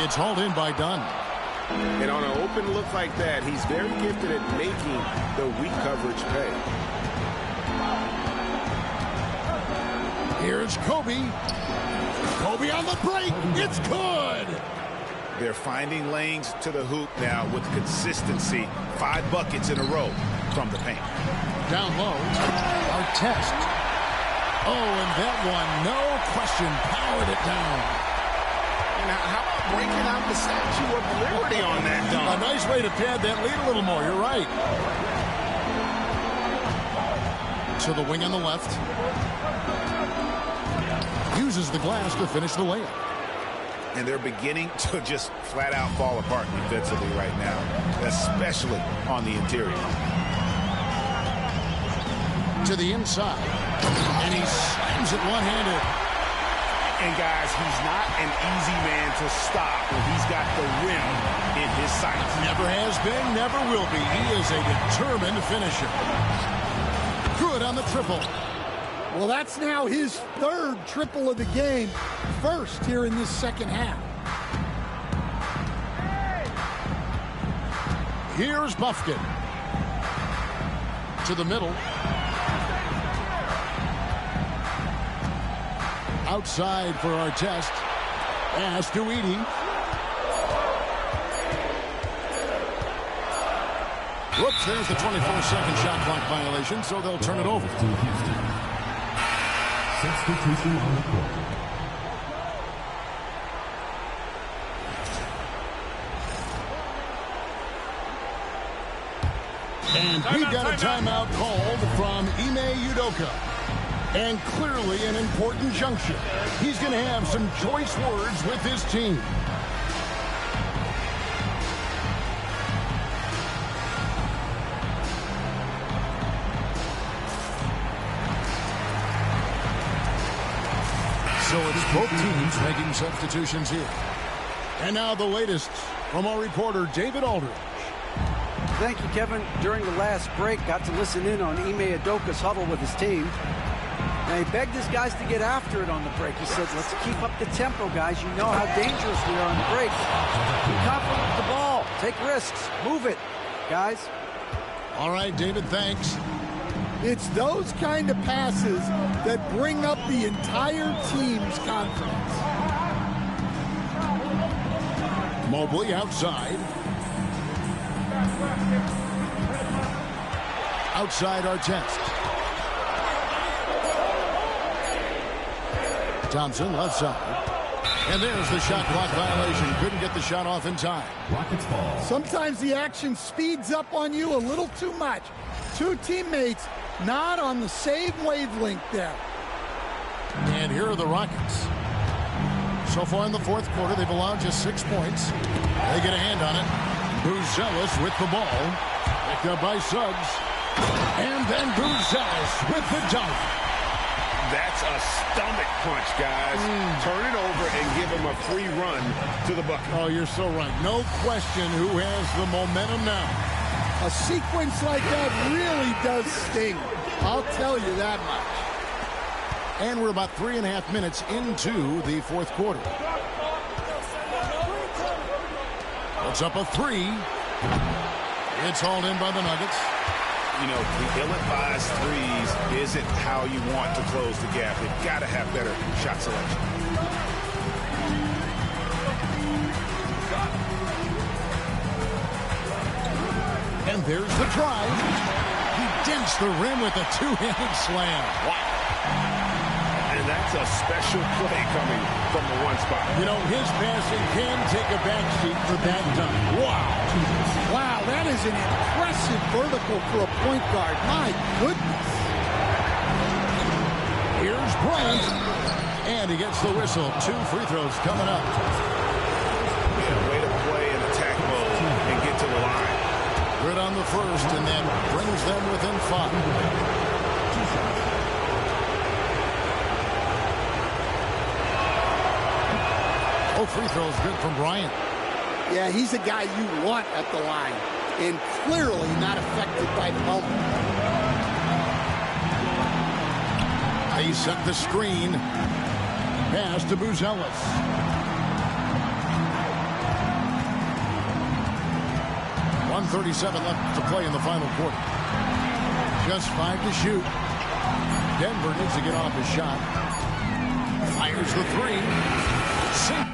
It's hauled in by Dunn. And on an open look like that, he's very gifted at making the weak coverage pay. Here's Kobe. Kobe on the break. It's good. They're finding lanes to the hoop now with consistency. 5 buckets in a row from the paint. Down low. Artest. Oh, and that one, no question, powered it down. And how about breaking out the Statue of Liberty on that dunk? A nice way to pad that lead a little more. You're right. To the wing on the left. Uses the glass to finish the layup. And they're beginning to just flat out fall apart defensively right now, especially on the interior. To the inside. And he slams it one-handed. And guys, he's not an easy man to stop when he's got the rim in his sights. Never has been, never will be. He is a determined finisher. Good on the triple. Well, that's now his 3rd triple of the game. First here in this second half. Here's Buffkin. To the middle. Outside for Artest. Pass to Edey. Whoops, there's the 24-second shot clock violation, so they'll turn it over. Substitution on the court. And we've got a timeout called from Ime Udoka. And clearly an important juncture. He's going to have some choice words with his team. So it's both teams making substitutions here. And now the latest from our reporter, David Aldridge. Thank you, Kevin. During the last break, got to listen in on Ime Udoka's huddle with his team. Now, he begged his guys to get after it on the break. He said, let's keep up the tempo, guys. You know how dangerous we are on the break. Be confident with the ball. Take risks. Move it, guys. All right, David, thanks. It's those kind of passes that bring up the entire team's confidence. Mobley outside. Outside Artest. Thompson left side. And there's the shot clock violation. Couldn't get the shot off in time. Rockets ball. Sometimes the action speeds up on you a little too much. Two teammates not on the same wavelength there. And here are the Rockets. So far in the fourth quarter, they've allowed just 6 points. They get a hand on it. Buzelis with the ball. Picked up by Suggs. And then Buzelis with the dunk. That's a stomach punch, guys. Turn it over and give him a free run to the bucket. Oh, you're so right. No question who has the momentum now. A sequence like that really does sting. I'll tell you that much. And we're about 3.5 minutes into the fourth quarter. Puts up a three. It's hauled in by the Nuggets. You know, the ill-advised threes isn't how you want to close the gap. They've got to have better shot selection. And there's the drive. He dents the rim with a two-handed slam. Wow. And that's a special play coming from the one spot. You know, his passing can take a backseat for that dunk. Wow. Wow, that is an impressive vertical for a point guard. My goodness. Here's Bryant. And he gets the whistle. 2 free throws coming up. Yeah, way to play in attack mode and get to the line. Good on the first, and then brings them within 5. Both free throws good from Bryant. Yeah, he's a guy you want at the line, and clearly not affected by the moment. They set the screen. Pass to Buzelis. .137 left to play in the final quarter. Just 5 to shoot. Denver needs to get off his shot. Fires the three. Sink.